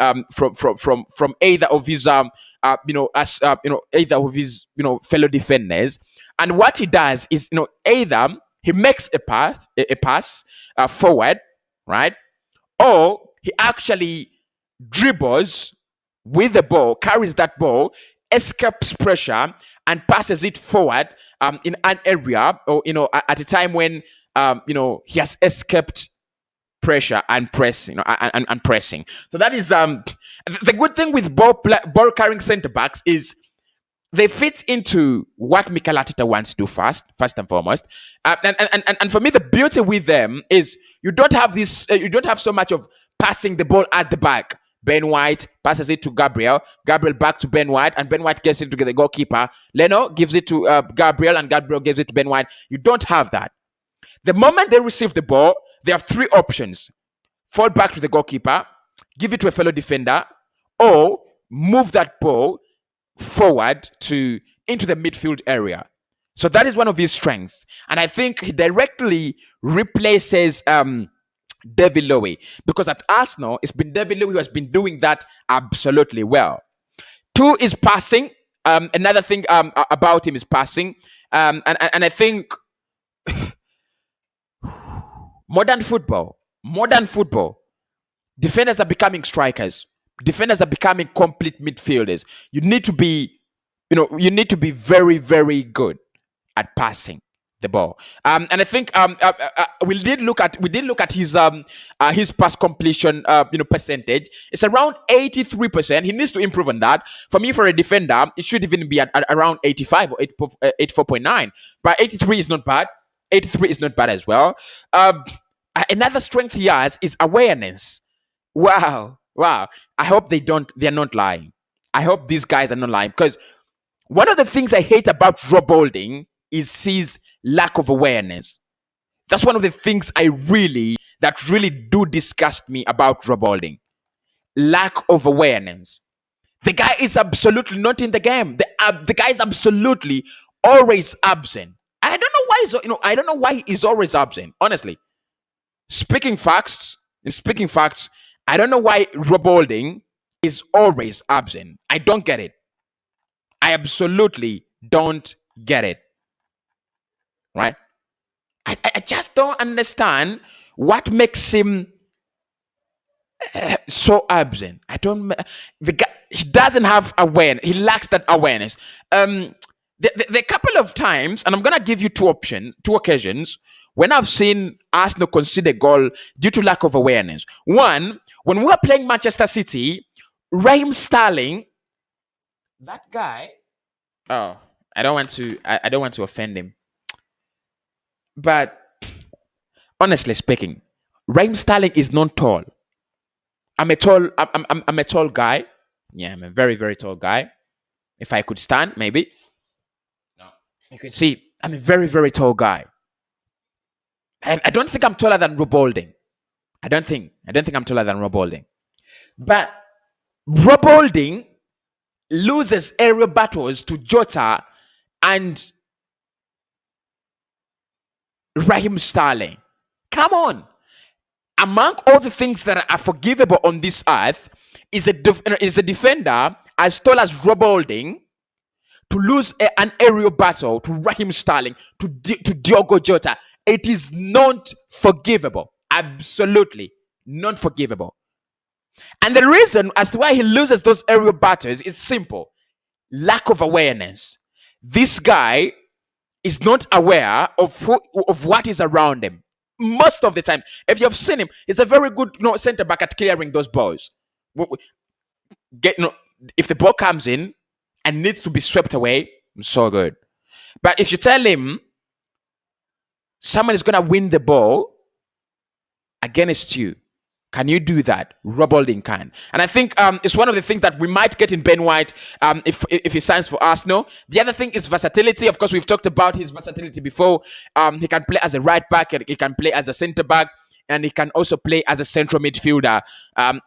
either of his either of his fellow defenders. And what he does is either he makes a pass forward, right, or he actually dribbles with the ball, carries that ball, escapes pressure, and passes it forward in an area, or at a time when he has escaped pressure and pressing, and pressing. So that is the good thing with ball carrying centre backs is they fit into what Mikel Arteta wants to do first and foremost. And for me, the beauty with them is you don't have so much of passing the ball at the back. Ben White passes it to Gabriel back to Ben White, and Ben White gets it to the goalkeeper. Leno gives it to Gabriel, and Gabriel gives it to Ben White. You don't have that. The moment they receive the ball, they have 3 options: fall back to the goalkeeper, give it to a fellow defender, or move that ball forward into the midfield area. So that is one of his strengths, and I think he directly replaces David Luiz, because at Arsenal it's been David Luiz who has been doing that absolutely well. 2 is passing. Another thing about him is passing, and I think modern football, defenders are becoming strikers. Defenders are becoming complete midfielders. You need to be very, very good at passing. the ball. And I think we did look at his pass completion percentage. It's around 83%. He needs to improve on that. For me, for a defender, it should even be at around 85 or 84.9. But 83 is not bad. 83 is not bad as well. Another strength he has is awareness. Wow, wow. I hope they're not lying. I hope these guys are not lying, because one of the things I hate about Rob Holding is his lack of awareness. That's one of the things that really do disgust me about Rob Holding. Lack of awareness. The guy is absolutely not in the game. The guy is absolutely always absent. I don't know why he's always absent. Honestly, speaking facts, I don't know why Rob Holding is always absent. I don't get it. I absolutely don't get it. Right? I just don't understand what makes him so absent. The guy, he doesn't have awareness. He lacks that awareness. The couple of times, and I'm gonna give you two occasions when I've seen Arsenal concede a goal due to lack of awareness. One, when we were playing Manchester City, Raheem Sterling, that guy. Oh, I don't want to offend him, but honestly speaking, Raheem Sterling is not tall. I'm a tall guy. Yeah, I'm a very, very tall guy. If I could stand, maybe. No. You can see I'm a very, very tall guy. And I don't think I'm taller than Rob Holding. I don't think I'm taller than Rob Holding. But Rob Holding loses aerial battles to Jota and Raheem Sterling. Come on. Among all the things that are forgivable on this earth is a defender as tall as Rob Holding to lose an aerial battle to Raheem Sterling, to Diogo Jota. It is not forgivable. Absolutely not forgivable. And the reason as to why he loses those aerial battles is simple. Lack of awareness. This guy is not aware of what is around him. Most of the time, if you've seen him, he's a very good center back at clearing those balls. If the ball comes in and needs to be swept away, so good. But if you tell him someone is gonna win the ball against you, can you do that? Rob Holding can. And I think it's one of the things that we might get in Ben White if he signs for Arsenal. The other thing is versatility. Of course, we've talked about his versatility before. He can play as a right back, he can play as a centre back, and he can also play as a central midfielder.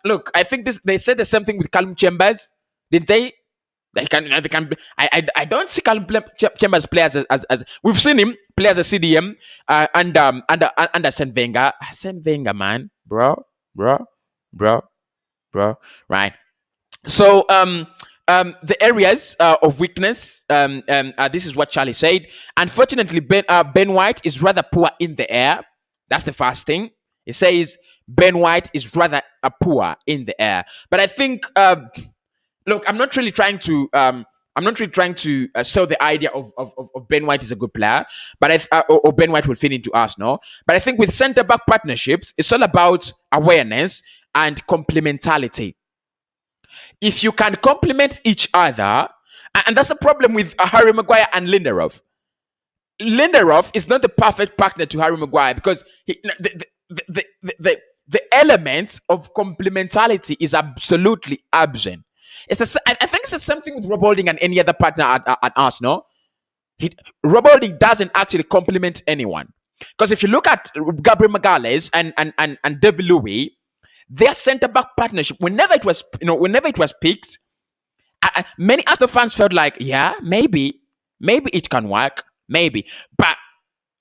Look, I think they said the same thing with Callum Chambers, didn't they? They can. I don't see Callum Chambers play as we've seen him play as a CDM under Arsene Wenger. Arsene Wenger, man, bro, right? So the areas of weakness. This is what Charlie said. Unfortunately, Ben White is rather poor in the air. That's the first thing. He says Ben White is rather poor in the air. But I think. Look, I'm not really trying to sell the idea of Ben White is a good player, but or Ben White will fit into Arsenal. But I think with centre back partnerships, it's all about awareness and complementarity. If you can complement each other, and that's the problem with Harry Maguire and Lindelof. Lindelof is not the perfect partner to Harry Maguire because the element of complementarity is absolutely absent. I think it's the same thing with Rob Holding and any other partner at Arsenal. Rob Holding doesn't actually complement anyone. Because if you look at Gabriel Magalhaes and David Luiz, their centre-back partnership, whenever it was picked, many Arsenal fans felt like, yeah, maybe it can work, maybe. But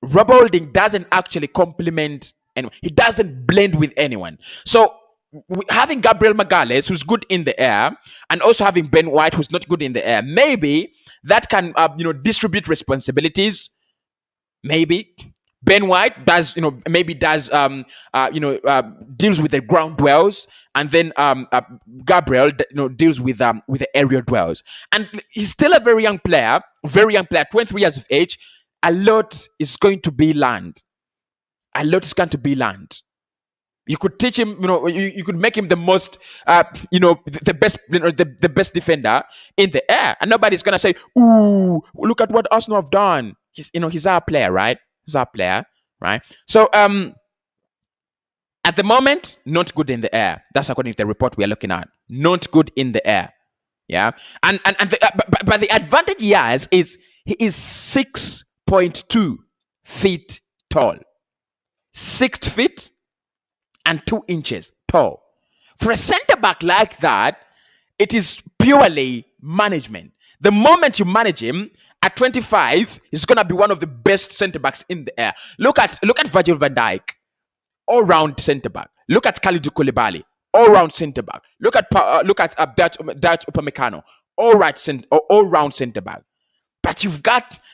Rob Holding doesn't actually complement anyone. He doesn't blend with anyone. So having Gabriel Magalhaes, who's good in the air, and also having Ben White, who's not good in the air, maybe that can distribute responsibilities. Maybe Ben White does deals with the ground dwells, and then Gabriel deals with the aerial dwells. And he's still a very young player, 23 years of age. a lot is going to be learned. A lot is going to be learned. You could teach him, you could make him the most, the best, the best defender in the air, and nobody's gonna say, "Ooh, look at what Arsenal have done." He's our player, right? He's our player, right? So, at the moment, not good in the air. That's according to the report we are looking at. Not good in the air. Yeah, but the advantage he has is he is 6.2 feet tall. 6 feet and 2 inches tall. For a centre back like that, it is purely management. The moment you manage him at 25, he's gonna be one of the best centre backs in the air. Look at Virgil van Dijk, all round centre back. Look at Kalidou Koulibaly, all round centre back. Look at Dutch Upamecano, all round centre back. But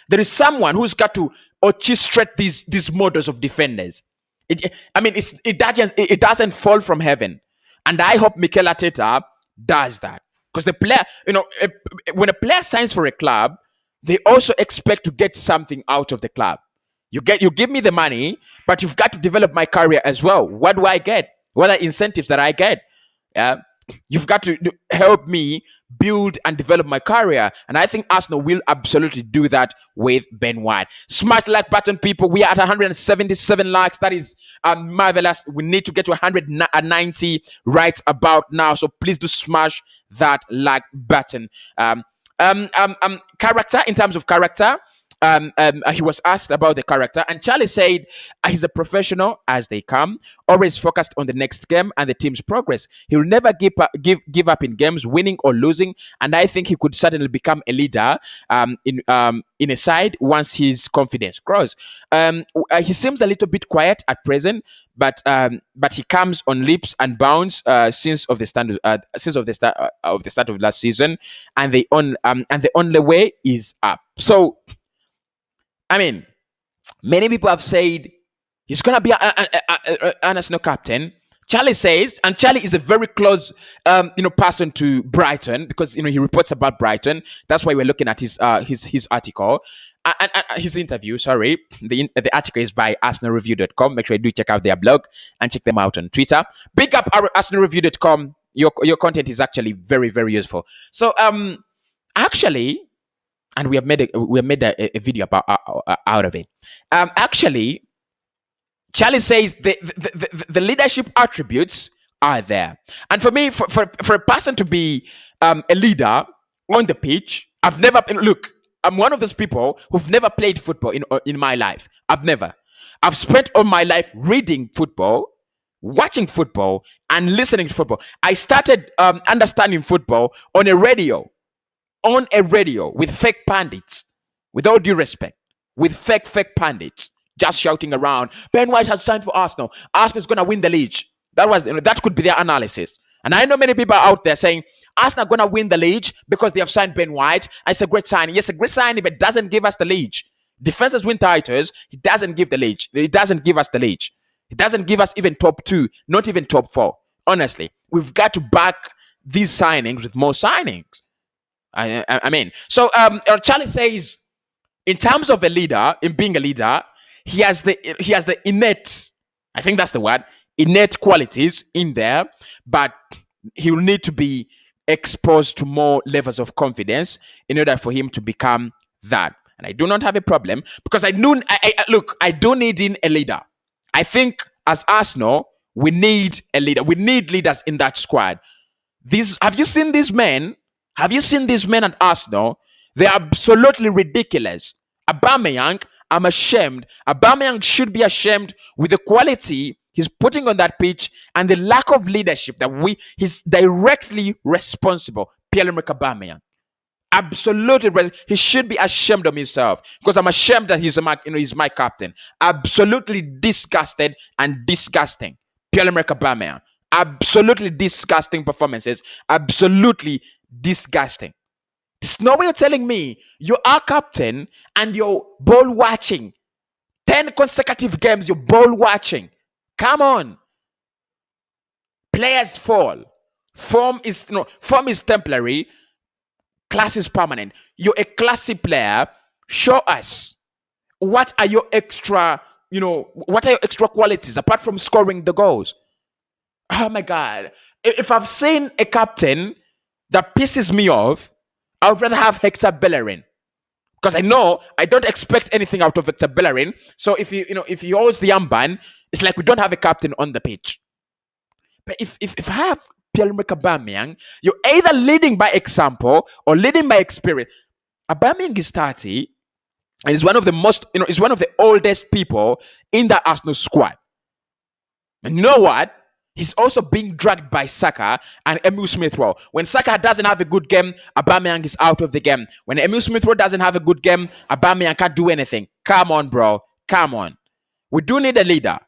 there is someone who's got to orchestrate these models of defenders. It doesn't fall from heaven, and I hope Mikel Arteta does that, because the player, when a player signs for a club, they also expect to get something out of the club. You give me the money, but you've got to develop my career as well. What do I get? What are incentives that I get? You've got to help me build and develop my career. And I think Arsenal will absolutely do that with Ben White. Smash the like button, people. We are at 177 likes. That is marvelous. We need to get to 190 right about now. So please do smash that like button. Character, in terms of character, he was asked about the character, and Charlie said he's a professional as they come, always focused on the next game and the team's progress. He will never give up in games, winning or losing, and I think he could certainly become a leader in a side once his confidence grows. He seems a little bit quiet at present, but he comes on leaps and bounds since the start of last season, and the only way is up. So, many people have said he's going to be an Arsenal captain. Charlie says, and Charlie is a very close, person to Brighton, because he reports about Brighton. That's why we're looking at his article, and his interview. Sorry, the article is by ArsenalReview.com. Make sure you do check out their blog and check them out on Twitter. Big up ArsenalReview.com. Your content is actually very, very useful. So, actually. And we have made a video out of it. Actually, Charlie says the leadership attributes are there, and for me, for a person to be a leader on the pitch, I'm one of those people who've never played football in my life. I've spent all my life reading football, watching football, and listening to football. I started understanding football on a radio with fake pundits, with all due respect, with fake pundits just shouting around, Ben White has signed for Arsenal. Arsenal's going to win the league. That could be their analysis. And I know many people out there saying, Arsenal are going to win the league because they have signed Ben White. It's a great signing. Yes, a great signing, but it doesn't give us the league. Defenses win titles. It doesn't give the league. It doesn't give us the league. It doesn't give us even top 2, not even top 4. Honestly, we've got to back these signings with more signings. So Charlie says, in terms of being a leader, he has the innate, I think that's the word, innate qualities in there, but he will need to be exposed to more levels of confidence in order for him to become that. And I do not have a problem, because I do need in a leader. I think as Arsenal, we need a leader. We need leaders in that squad. Have you seen these men? Have you seen these men at Arsenal? They're absolutely ridiculous. Aubameyang, I'm ashamed. Aubameyang should be ashamed with the quality he's putting on that pitch and the lack of leadership he's directly responsible. Pierre-Emerick Aubameyang. Absolutely. He should be ashamed of himself, because I'm ashamed that he's my captain. Absolutely disgusted and disgusting. Pierre-Emerick Aubameyang. Absolutely disgusting performances. Absolutely disgusting. There's no way you're telling me you are captain and you're ball watching 10 consecutive games. You're ball watching. Come on. Players fall. Form is temporary. Class is permanent. You're a classy player. Show us. What are your extra, what are your extra qualities apart from scoring the goals? Oh my God. If I've seen a captain that pisses me off, I would rather have Hector Bellerin. Because I know I don't expect anything out of Hector Bellerin. So if he holds the armband, it's like we don't have a captain on the pitch. But if I have Pierre-Emerick Aubameyang, you're either leading by example or leading by experience. Aubameyang is 30 and is one of the is one of the oldest people in the Arsenal squad. And you know what? He's also being dragged by Saka and Emile Smith Rowe. When Saka doesn't have a good game, Aubameyang is out of the game. When Emile Smith Rowe doesn't have a good game, Aubameyang can't do anything. Come on, bro. Come on. We do need a leader.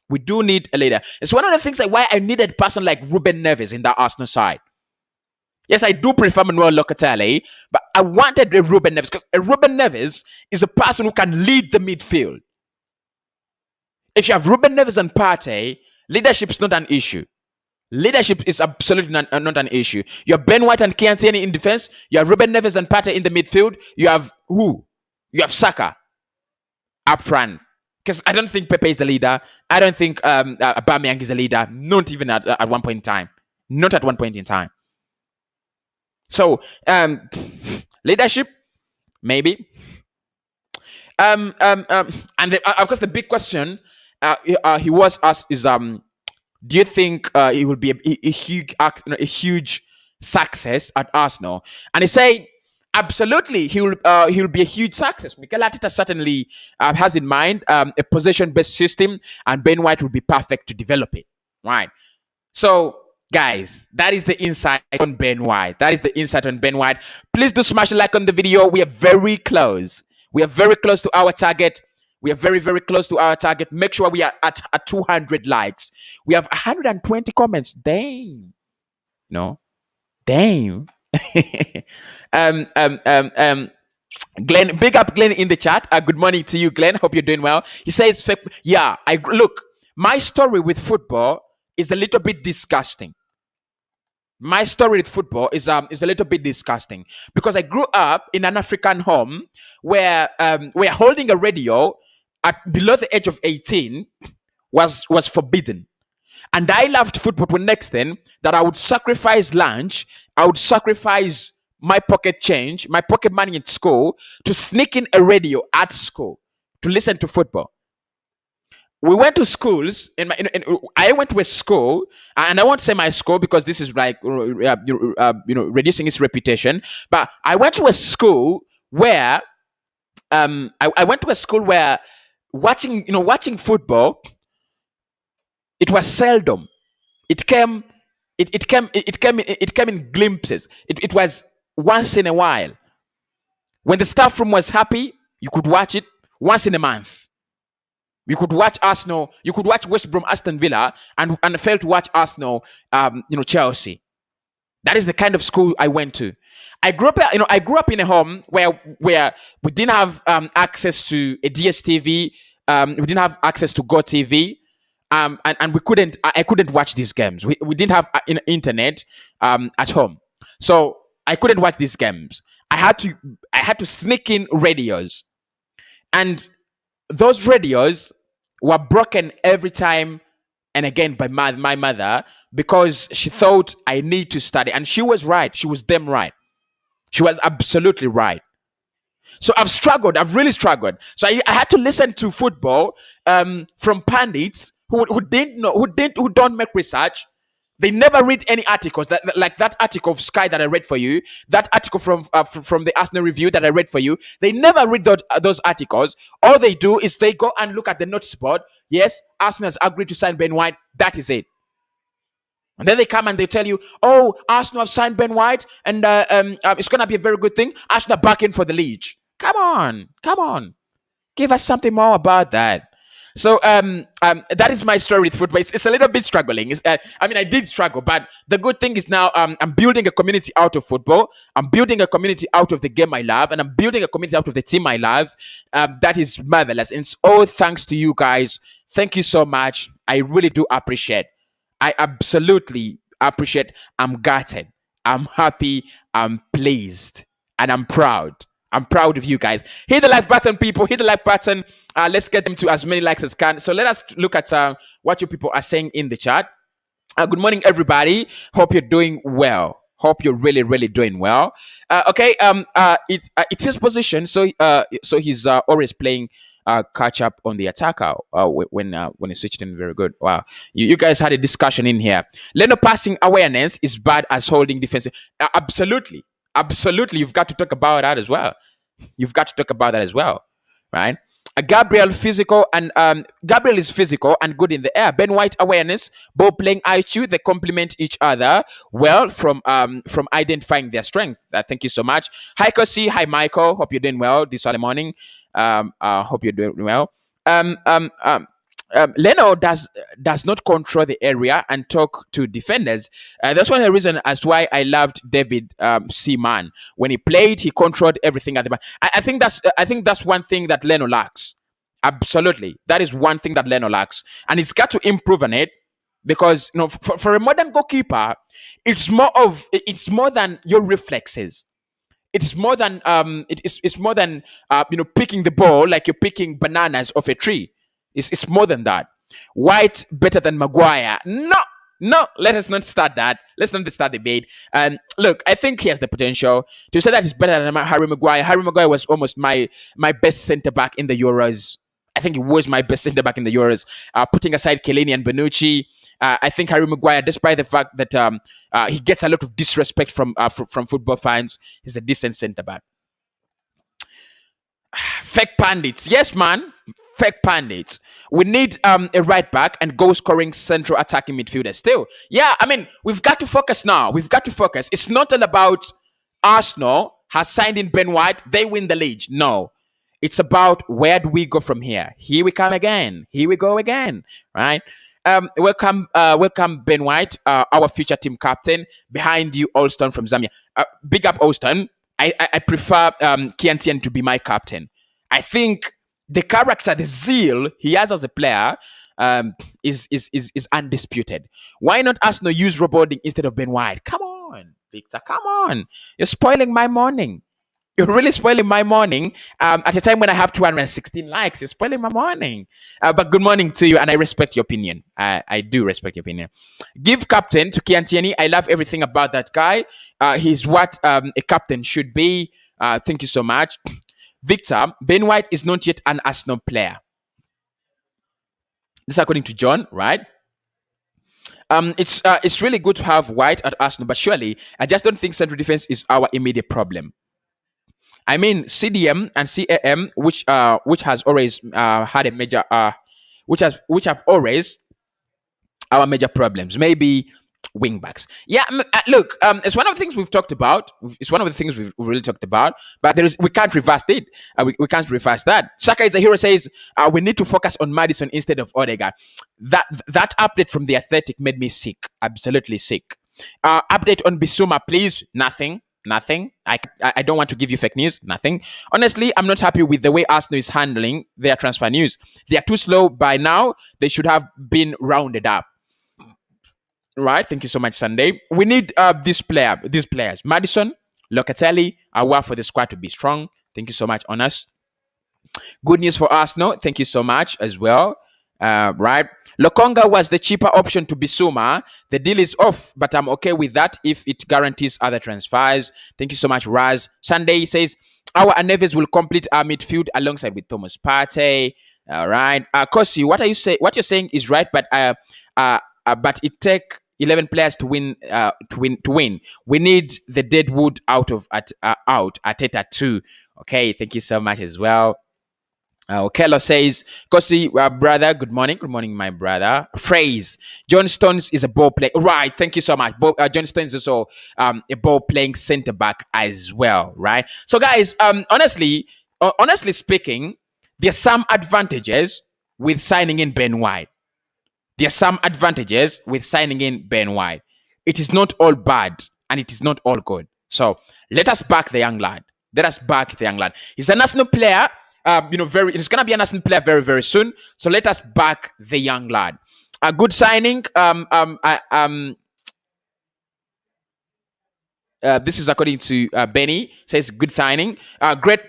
We do need a leader. It's one of the things why I needed a person like Ruben Neves in the Arsenal side. Yes, I do prefer Manuel Locatelli, but I wanted a Ruben Neves because a Ruben Neves is a person who can lead the midfield. If you have Ruben Neves and Partey, leadership is not an issue. Leadership is absolutely not an issue. You have Ben White and Kian Tierney in defense. You have Ruben Neves and Partey in the midfield. You have who? You have Saka up front. Because I don't think Pepe is the leader. I don't think Aubameyang is a leader. Not even at one point in time. Not at one point in time. So leadership, maybe. And of course the big question he was asked is do you think it will be a huge success at Arsenal? And he said absolutely he will be a huge success. Mikel Arteta certainly has in mind a possession-based system, and Ben White will be perfect to develop it. Right. So guys, that is the insight on Ben White. That is the insight on Ben White. Please do smash a like on the video. We are very close. We are very close to our target. We are very, very close to our target. Make sure we are at 200 likes. We have 120 comments. Damn. No. Damn. Glenn, big up Glenn in the chat. Good morning to you, Glenn. Hope you're doing well. He says, yeah, look, my story with football is a little bit disgusting. My story with football is a little bit disgusting because I grew up in an African home where holding a radio at below the age of 18 was forbidden. And I loved football to an extent that I would sacrifice lunch, I would sacrifice my pocket change, my pocket money at school to sneak in a radio at school to listen to football. We went to schools, I went to a school, and I won't say my school because this is like reducing its reputation. But I went to a school where I went to a school where watching football, it was seldom. It came in glimpses. It was once in a while. When the staff room was happy, you could watch it once in a month. You could watch Arsenal. You could watch West Brom, Aston Villa, and fail to watch Arsenal. Chelsea. That is the kind of school I went to. I grew up in a home where we didn't have access to a DSTV. We didn't have access to Go TV. And I couldn't watch these games. We didn't have internet at home, so I couldn't watch these games. I had to sneak in radios, and those radios were broken every time and again by my mother because she thought I need to study. And she was right. She was damn right. She was absolutely right. So I've struggled. I've really struggled. So I had to listen to football from pundits who don't make research. They never read any articles like that article of Sky that I read for you, that article from the Arsenal Review that I read for you. They never read those articles. All they do is they go and look at the notice board. Yes, Arsenal has agreed to sign Ben White. That is it. And then they come and they tell you, oh, Arsenal have signed Ben White, and it's going to be a very good thing. Arsenal back in for the league. Come on. Give us something more about that. So that is my story with football. It's a little bit struggling. I did struggle, but the good thing is now I'm building a community out of football. I'm building a community out of the game I love, and I'm building a community out of the team I love. That is marvelous. And it's all thanks to you guys. Thank you so much. I really do appreciate. I absolutely appreciate. I'm gutted. I'm happy. I'm pleased. And I'm proud. I'm proud of you guys. Hit the like button, people. Hit the like button. Let's get them to as many likes as can. So let us look at what you people are saying in the chat. Good morning, everybody. Hope you're doing well. Hope you're really, really doing well. Okay. It's his position. So he's always playing catch up on the attacker when he switched in. Very good. Wow. You guys had a discussion in here. Leno passing awareness is bad as holding defensive. Absolutely. Absolutely. You've got to talk about that as well. Right? Gabriel is physical and good in the air. Ben White awareness, both playing IQ, they complement each other well from identifying their strength. Thank you so much. Hi Cossy, hi Michael. Hope you're doing well this early morning. Hope you're doing well. Leno does not control the area and talk to defenders. That's one of the reasons as why I loved David Seaman. When he played, he controlled everything at the back. I think that's one thing that Leno lacks. Absolutely, that is one thing that Leno lacks, and he's got to improve on it because for a modern goalkeeper, it's more than your reflexes. It's more than it's more than picking the ball like you're picking bananas off a tree. It's more than that. White better than Maguire? No. Let us not start that. Let's not start the debate. Look, I think he has the potential to say that he's better than Harry Maguire. Harry Maguire was almost my best centre back in the Euros. I think he was my best centre back in the Euros. Putting aside Chiellini and Bonucci, I think Harry Maguire, despite the fact that he gets a lot of disrespect from football fans, he's a decent centre back. Fake pundits, yes, man. Fake pundits. We need a right back and goal scoring central attacking midfielder still. Yeah, I mean, we've got to focus now. It's not all about Arsenal has signed in Ben White, they win the league. No. It's about where do we go from here? Here we come again. Here we go again. Right? Welcome Ben White, our future team captain. Behind you, Alston from Zambia. Big up Alston. I prefer Kian to be my captain. I think the character, the zeal he has as a player is undisputed. Why not Arsenal use Roboding instead of Ben White? Come on, Victor, come on. You're spoiling my morning. You're really spoiling my morning. At a time when I have 216 likes, you're spoiling my morning. But good morning to you, and I respect your opinion. I do respect your opinion. Give captain to Kian. I love everything about that guy. He's what a captain should be. Thank you so much. Victor, Ben White is not yet an Arsenal player. This is according to John, right? It's really good to have White at Arsenal, but surely I just don't think central defense is our immediate problem. I mean, CDM and CAM, which has always had a major, which have always our major problems. Maybe wing backs. Yeah, look, it's one of the things we've talked about. It's one of the things we've really talked about. But we can't reverse it. We can't reverse that. Saka is a hero says we need to focus on Madison instead of Odegaard. That update from the Athletic made me sick. Absolutely sick. Update on Bissouma, please. Nothing. I don't want to give you fake news. Nothing. Honestly, I'm not happy with the way Arsenal is handling their transfer news. They are too slow by now. They should have been rounded up. Right. Thank you so much, Sunday. We need these players. Madison, Locatelli, Awa for the squad to be strong. Thank you so much, Honest. Good news for Arsenal. Thank you so much as well. Right. Lokonga was the cheaper option to Bissouma. The deal is off, but I'm okay with that if it guarantees other transfers. Thank you so much, Raz. Sunday says our Neves will complete our midfield alongside with Thomas Partey. All right. Cossy, what you're saying is right, but it take 11 players to win. We need the dead wood out at Ateta too. Okay. Thank you so much as well. Kello says, Cossy, brother, good morning. Good morning, my brother. Phrase, John Stones is a ball player. Right, thank you so much. John Stones is also a ball playing center back as well, right? So, guys, honestly speaking, there's some advantages with signing in Ben White. It is not all bad, and it is not all good. So, let us back the young lad. He's a national player. It's gonna be an Arsenal player very, very soon. So let us back the young lad. A good signing. This is according to Benny. Says good signing. Great.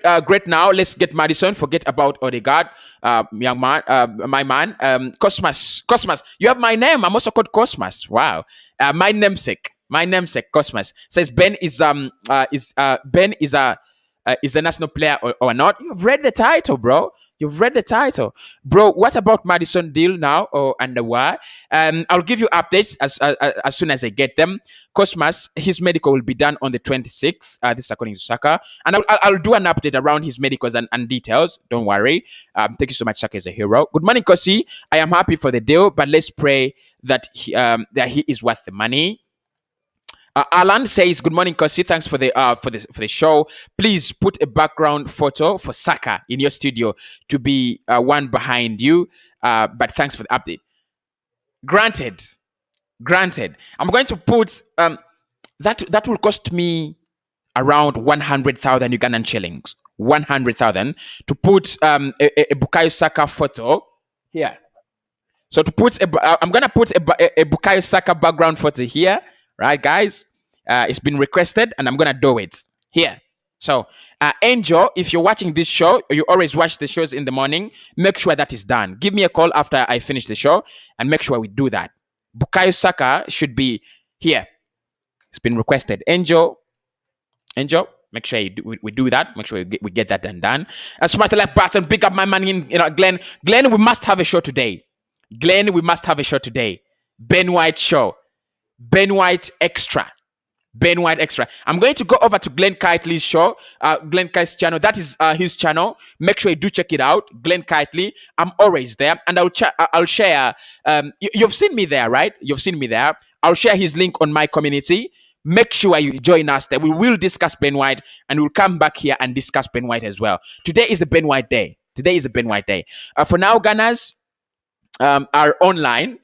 Now let's get Madison. Forget about Odegaard, young man, my man. Cosmas. You have my name. I'm also called Cosmas. Wow. My namesake. Cosmas says Ben is a national player or not. You've read the title, bro. Bro. What about Madison deal now and why? I'll give you updates as soon as I get them. Cosmas, his medical will be done on the 26th. This is according to Saka, and I'll do an update around his medicals and details. Don't worry. Thank you so much. Saka is a hero. Good morning, Cossy. I am happy for the deal, but let's pray that he is worth the money. Alan says, "Good morning, Cossy. Thanks for the show. Please put a background photo for Saka in your studio to be one behind you. But thanks for the update. Granted. I'm going to put that will cost me around 100,000 Ugandan shillings. 100,000 to put a Bukayo Saka photo here. So I'm gonna put a Bukayo Saka background photo here." Right, guys? It's been requested, and I'm gonna do it here. So, Angel, if you're watching this show, or you always watch the shows in the morning, make sure that is done. Give me a call after I finish the show, and make sure we do that. Bukayo Saka should be here. It's been requested. Angel, make sure we do that. Make sure we get that done. Smart like button. Big up my man in Glenn. Glenn, we must have a show today. Ben White show. Ben White Extra. I'm going to go over to Glenn Kitely's show, Glenn Kitely's channel. That is his channel. Make sure you do check it out. Glenn Kitely. I'm always there, and I'll share. You've seen me there, right? I'll share his link on my community. Make sure you join us there. We will discuss Ben White, and we'll come back here and discuss Ben White as well. Today is the Ben White day. For now, Gunners are online.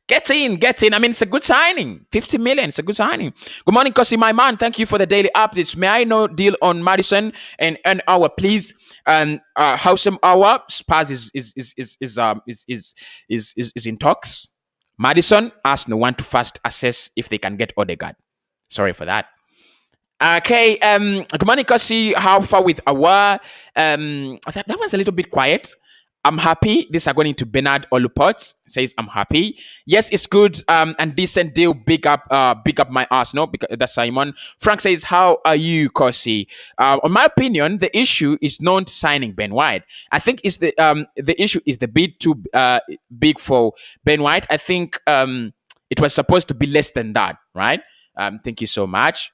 Get in. I mean, it's a good signing. 50 million. It's a good signing. Good morning, Cossy, my man. Thank you for the daily updates. May I know deal on Madison and an hour, please? Howsome hour. Spurs is in talks. Madison, Arsenal want to first assess if they can get Odegaard. Sorry for that. Okay. Good morning, Cossy. How far with our? That was a little bit quiet. I'm happy. This is going to Bernard Olupot. Says I'm happy. Yes, it's good and decent deal. Big up my Arsenal. Because that's Simon. Frank says, how are you, Cossy? On my opinion, the issue is not signing Ben White. I think it's the issue is the bid too big for Ben White. I think it was supposed to be less than that, right? Thank you so much.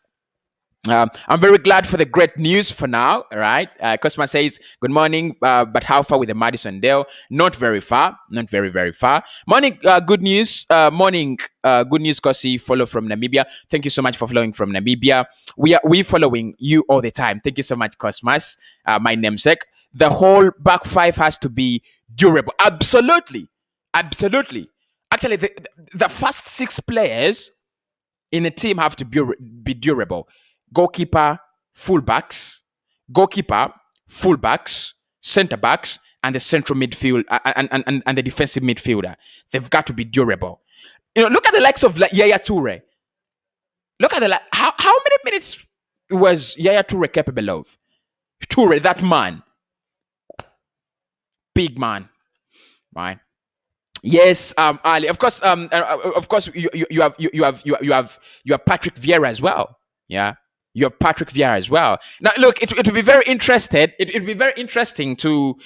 I'm very glad for the great news for now. All right. Cosma says, good morning, but how far with the Madison deal? Not very far. Not very, very far. Morning, good news. Good news, Cossy. Follow from Namibia. Thank you so much for following from Namibia. We following you all the time. Thank you so much, Cosmas, my namesake. The whole back five has to be durable. Absolutely. Actually, the first 6 players in a team have to be durable. Goalkeeper, fullbacks, centre backs, and the central midfield and the defensive midfielder. They've got to be durable. Look at the likes of Yaya Toure. Look at how many minutes was Yaya Toure capable of? Toure, that man, big man, right? Yes, Ali. Of course, you have Patrick Vieira as well. Yeah. You have Patrick Vieira as well. Now, look, it will be very interesting. It will be very interesting to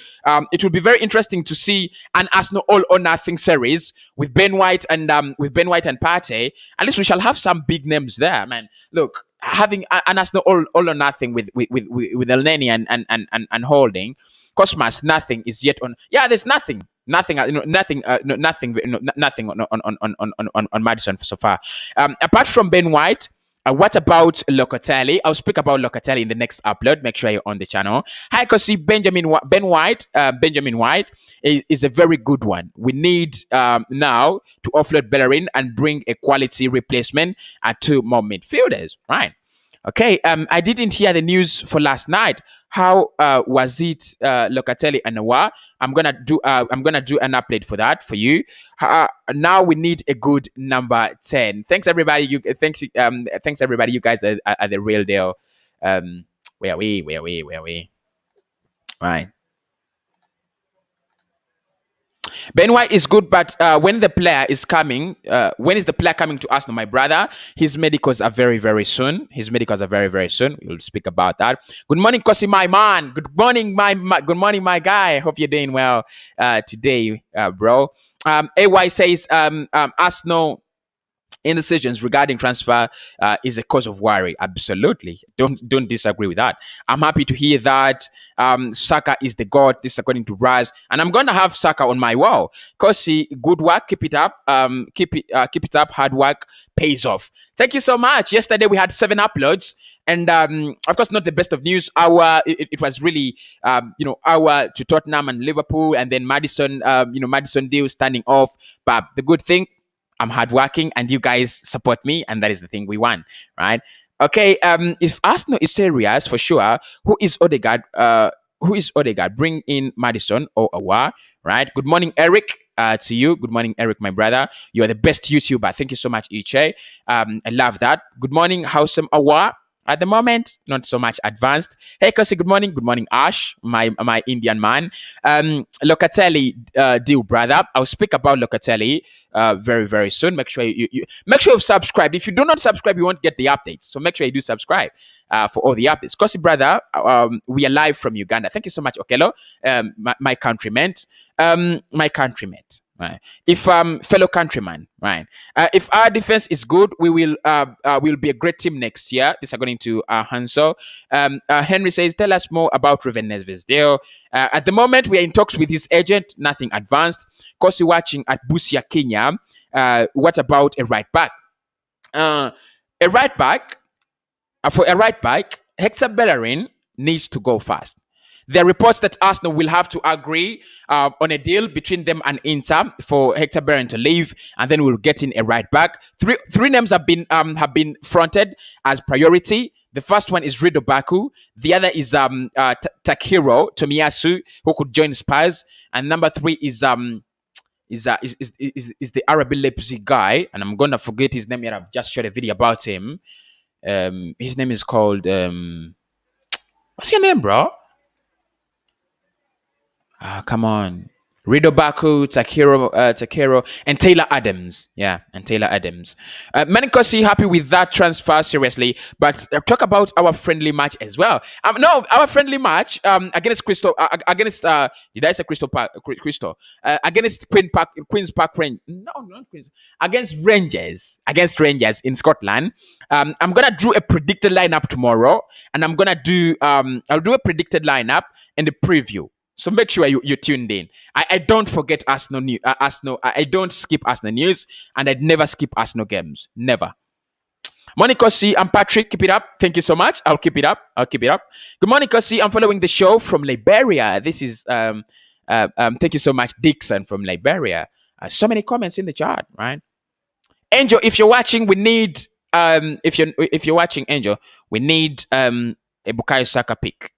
see an Arsenal all or nothing series with Ben White and Partey. At least we shall have some big names there, man. Look, having an Arsenal all or nothing with Elneny and Holding, Cosmas, nothing is yet on. Yeah, there's nothing on Madison so far. Apart from Ben White. What about Locatelli? I'll speak about Locatelli in the next upload. Make sure you're on the channel. Hi, Cossy. Benjamin White is a very good one. We need now to offload Bellerin and bring a quality replacement and 2 more midfielders. Right. Okay. I didn't hear the news for last night. How was it, Locatelli and Noah? I'm gonna do an update for that for you. Now we need a good number 10. Thanks everybody. Thanks everybody. You guys are the real deal. Where are we? Where are we? Right. Ben White is good, but when the player is coming, when is the player coming to Arsenal, my brother? His medicals are very, very soon. His medicals are very, very soon. We'll speak about that. Good morning, Cossy, my man. Good morning, good morning, my guy. Hope you're doing well today, bro. AY says Arsenal indecisions regarding transfer is a cause of worry. Absolutely, don't disagree with that. I'm happy to hear that Saka is the god. This is according to Raz, and I'm gonna have Saka on my wall. Cossy, good work, keep it up. Keep it up. Hard work pays off. Thank you so much. Yesterday we had 7 uploads. And of course, not the best of news. It was really, our to Tottenham and Liverpool, and then Madison, Madison deal standing off. But the good thing, I'm hardworking, and you guys support me, and that is the thing we want, right? Okay. If Arsenal is serious for sure, who is Odegaard? Bring in Madison or Awa, right? Good morning, Eric. To you. Good morning, Eric, my brother. You are the best YouTuber. Thank you so much, Iche. I love that. Good morning, Housem Awa. At the moment, not so much advanced. Hey, Cossy, good morning. Good morning, Ash, my Indian man. Locatelli deal, brother. I'll speak about Locatelli very, very soon. Make sure you've subscribed. If you do not subscribe, you won't get the updates. So make sure you do subscribe for all the updates. Cossy, brother, we are live from Uganda. Thank you so much, Okello, my countrymen. My countrymen. Right. If fellow countryman, right? If our defense is good, we will be a great team next year. This according to Hanso. Henry says, tell us more about Ruben Neves' deal. At the moment, we are in talks with his agent. Nothing advanced. Cossy watching at Busia, Kenya. What about a right back? For a right back, Hector Bellerin needs to go fast. There are reports that Arsenal will have to agree on a deal between them and Inter for Hector Bellerin to leave, and then we'll get in a right back. Three names have been fronted as priority. The first one is Rido Baku. The other is Takehiro Tomiyasu, who could join Spurs, and number 3 is the RB Leipzig guy, and I'm gonna forget his name yet. I've just shot a video about him. His name is called what's your name, bro? Come on. Rido Baku, Takehiro, and Taylor Adams. Yeah, and Taylor Adams. Cossy, happy with that transfer, seriously. But talk about our friendly match as well. No, our friendly match against Crystal, did I say Crystal Park? Crystal. Against Queen's Park Range. No, not Queen's. Against Rangers in Scotland. I'm gonna do a predicted lineup tomorrow, and I'm gonna do I'll do a predicted lineup and a preview. So make sure you're tuned in. I don't forget Arsenal news. I don't skip Arsenal news, and I'd never skip Arsenal games. Never. Morning, Cossy. I'm Patrick. Keep it up. Thank you so much. I'll keep it up. Good morning, Cossy. I'm following the show from Liberia. This is thank you so much, Dixon from Liberia. So many comments in the chat, right? Angel, if you're watching, we need if you're watching, Angel, we need a Bukayo Saka pick.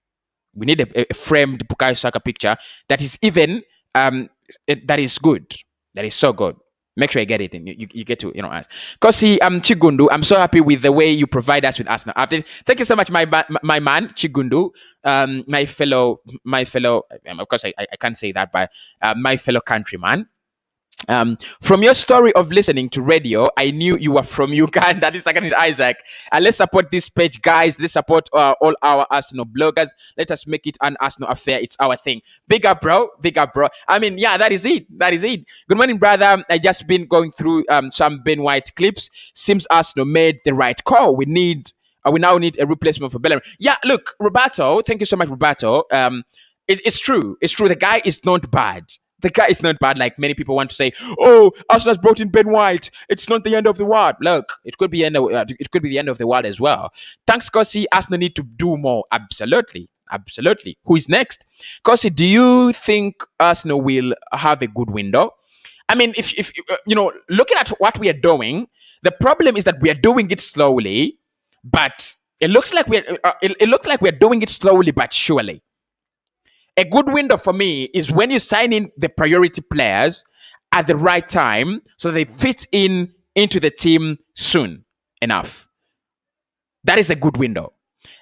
We need a framed Bukayo Saka picture that is even that is good. That is so good. Make sure you get it and you get to ask. Cossy, Chigundu, I'm so happy with the way you provide us with Arsenal updates. Thank you so much, my man Chigundu, my fellow. Of course, I can't say that, but my fellow countryman. From your story of listening to radio, I knew you were from Uganda. This is Isaac. Let's support this page, guys. Let's support all our Arsenal bloggers. Let us make it an Arsenal affair. It's our thing. Big up, bro. I mean, yeah, that is it. Good morning, brother. I just been going through some Ben White clips. Seems Arsenal made the right call. We now need a replacement for Bellerin. Yeah, look, Roberto. Thank you so much, Roberto. It's true. The guy is not bad. Like many people want to say. Oh, Arsenal's brought in Ben White. It's not the end of the world. Look, it could be the end of the world as well. Thanks, Cossy. Arsenal need to do more. Absolutely. Who is next? Cossy, do you think Arsenal will have a good window? I mean, if looking at what we are doing, the problem is that we are doing it slowly, but it looks like we're doing it slowly but surely. A good window for me is when you sign in the priority players at the right time so they fit in into the team soon enough. That is a good window.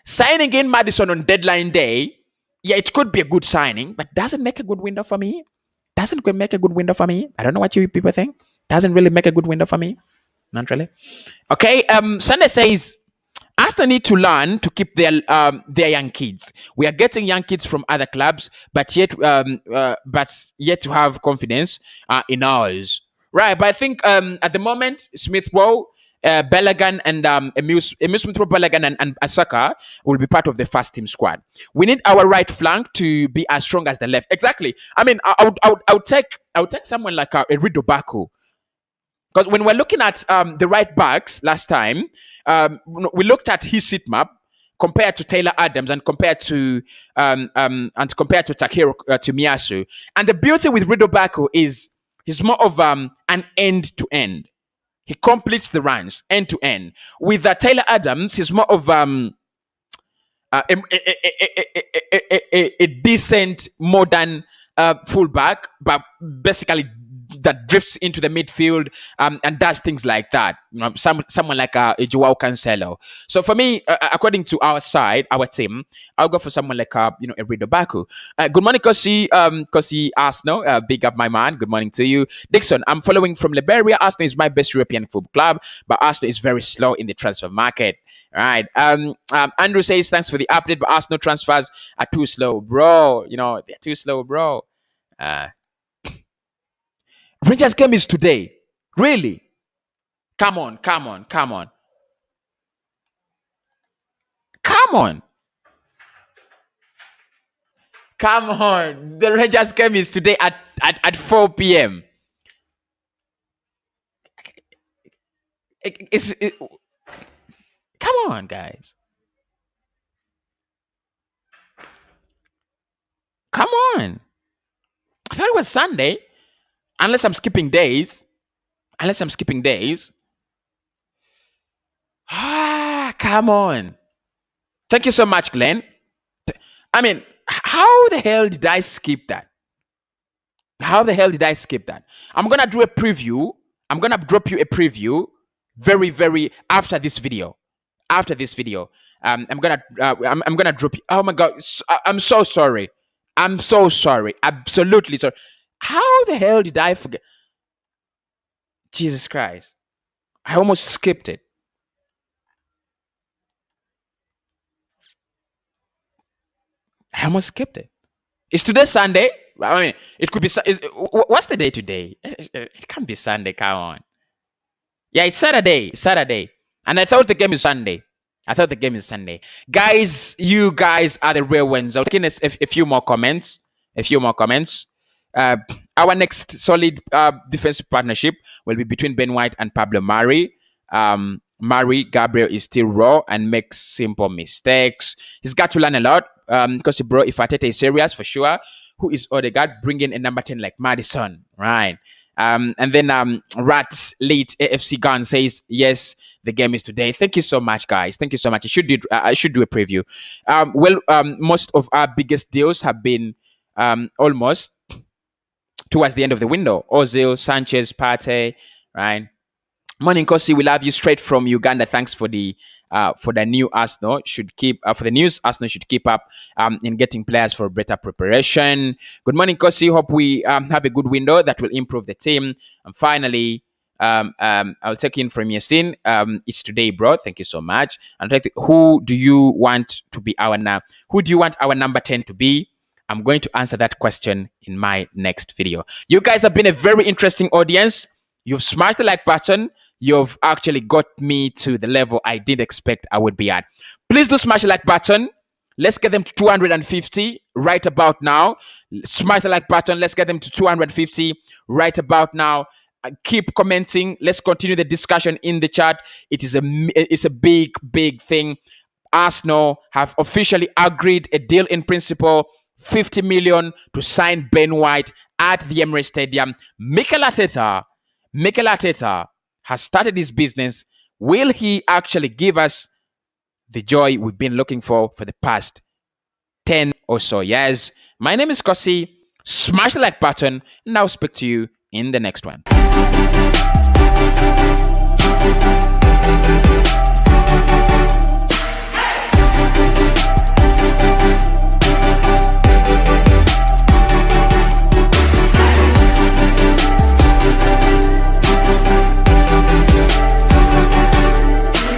Signing in Madison on deadline day, yeah, it could be a good signing, but doesn't make a good window for me. Doesn't make a good window for me. I don't know what you people think. Doesn't really make a good window for me. Not really. Okay. Sunday says Arsenal need to learn to keep their young kids. We are getting young kids from other clubs, but yet to have confidence in ours. Right, but I think at the moment, Smith Rowe, Balogun, and Emil Smith Rowe, Balogun, and Asaka will be part of the first team squad. We need our right flank to be as strong as the left. Exactly. I mean, I would take someone like Erido Baku, because when we're looking at the right backs last time, we looked at his seat map compared to Taylor Adams and compared to Takehiro Tomiyasu. And the beauty with Rido Baku is he's more of an end to end. He completes the runs end to end. With Taylor Adams, he's more of a decent modern fullback, but basically that drifts into the midfield and does things like that. You know, someone like Joao Cancelo. So for me, according to our side, our team, I'll go for someone like Erido Baku. Good morning, Cossy. Cossy Arsenal. Big up, my man. Good morning to you, Dixon. I'm following from Liberia. Arsenal is my best European football club, but Arsenal is very slow in the transfer market. All right. Andrew says thanks for the update, but Arsenal transfers are too slow, bro. You know, they're too slow, bro. Rangers game is today. Really? Come on. Come on. The Rangers game is today at 4 p.m. Come on, guys. Come on. I thought it was Sunday. Unless I'm skipping days. Come on. Thank you so much, Glenn. I mean, how the hell did I skip that? I'm going to do a preview. I'm going to drop you a preview very, very after this video. I'm going to drop you. Oh my God. I'm so sorry. Absolutely sorry. How the hell did I forget? Jesus Christ. I almost skipped it. Is today Sunday? I mean, it could be. What's the day today? It can't be Sunday. Come on. Yeah, it's Saturday. And I thought the game is Sunday. Guys, you guys are the real ones. I'm taking a few more comments. Our next solid defensive partnership will be between Ben White and Pablo Mari. Gabriel is still raw and makes simple mistakes. He's got to learn a lot. Because bro, if Arteta is serious, for sure, who is Odegaard? Bring in a number 10 like Madison, right? And then Rats Late AFC Gun says, yes, the game is today. Thank you so much, guys. Thank you so much. I should do a preview. Most of our biggest deals have been almost towards the end of the window. Ozil, Sanchez, Partey, right? Morning, Cossy. We love you straight from Uganda. Thanks for the new Arsenal. Arsenal should keep up in getting players for better preparation. Good morning, Cossy. Hope we have a good window that will improve the team. And finally, I'll take in from Yasin. It's today, bro. Thank you so much. And who do you want our number 10 to be? I'm going to answer that question in my next video. You guys have been a very interesting audience. You've smashed the like button. You've actually got me to the level I didn't expect I would be at. Please do smash the like button. Let's get them to 250 right about now. Smash the like button. Let's get them to 250 right about now. Keep commenting. Let's continue the discussion in the chat. It's a big thing. Arsenal have officially agreed a deal in principle, 50 million to sign Ben White at the Emirates Stadium. Mikel Arteta has started his business. Will he actually give us the joy we've been looking for the past 10 or so years. My name is Cossy. Smash the like button, and I'll speak to you in the next one.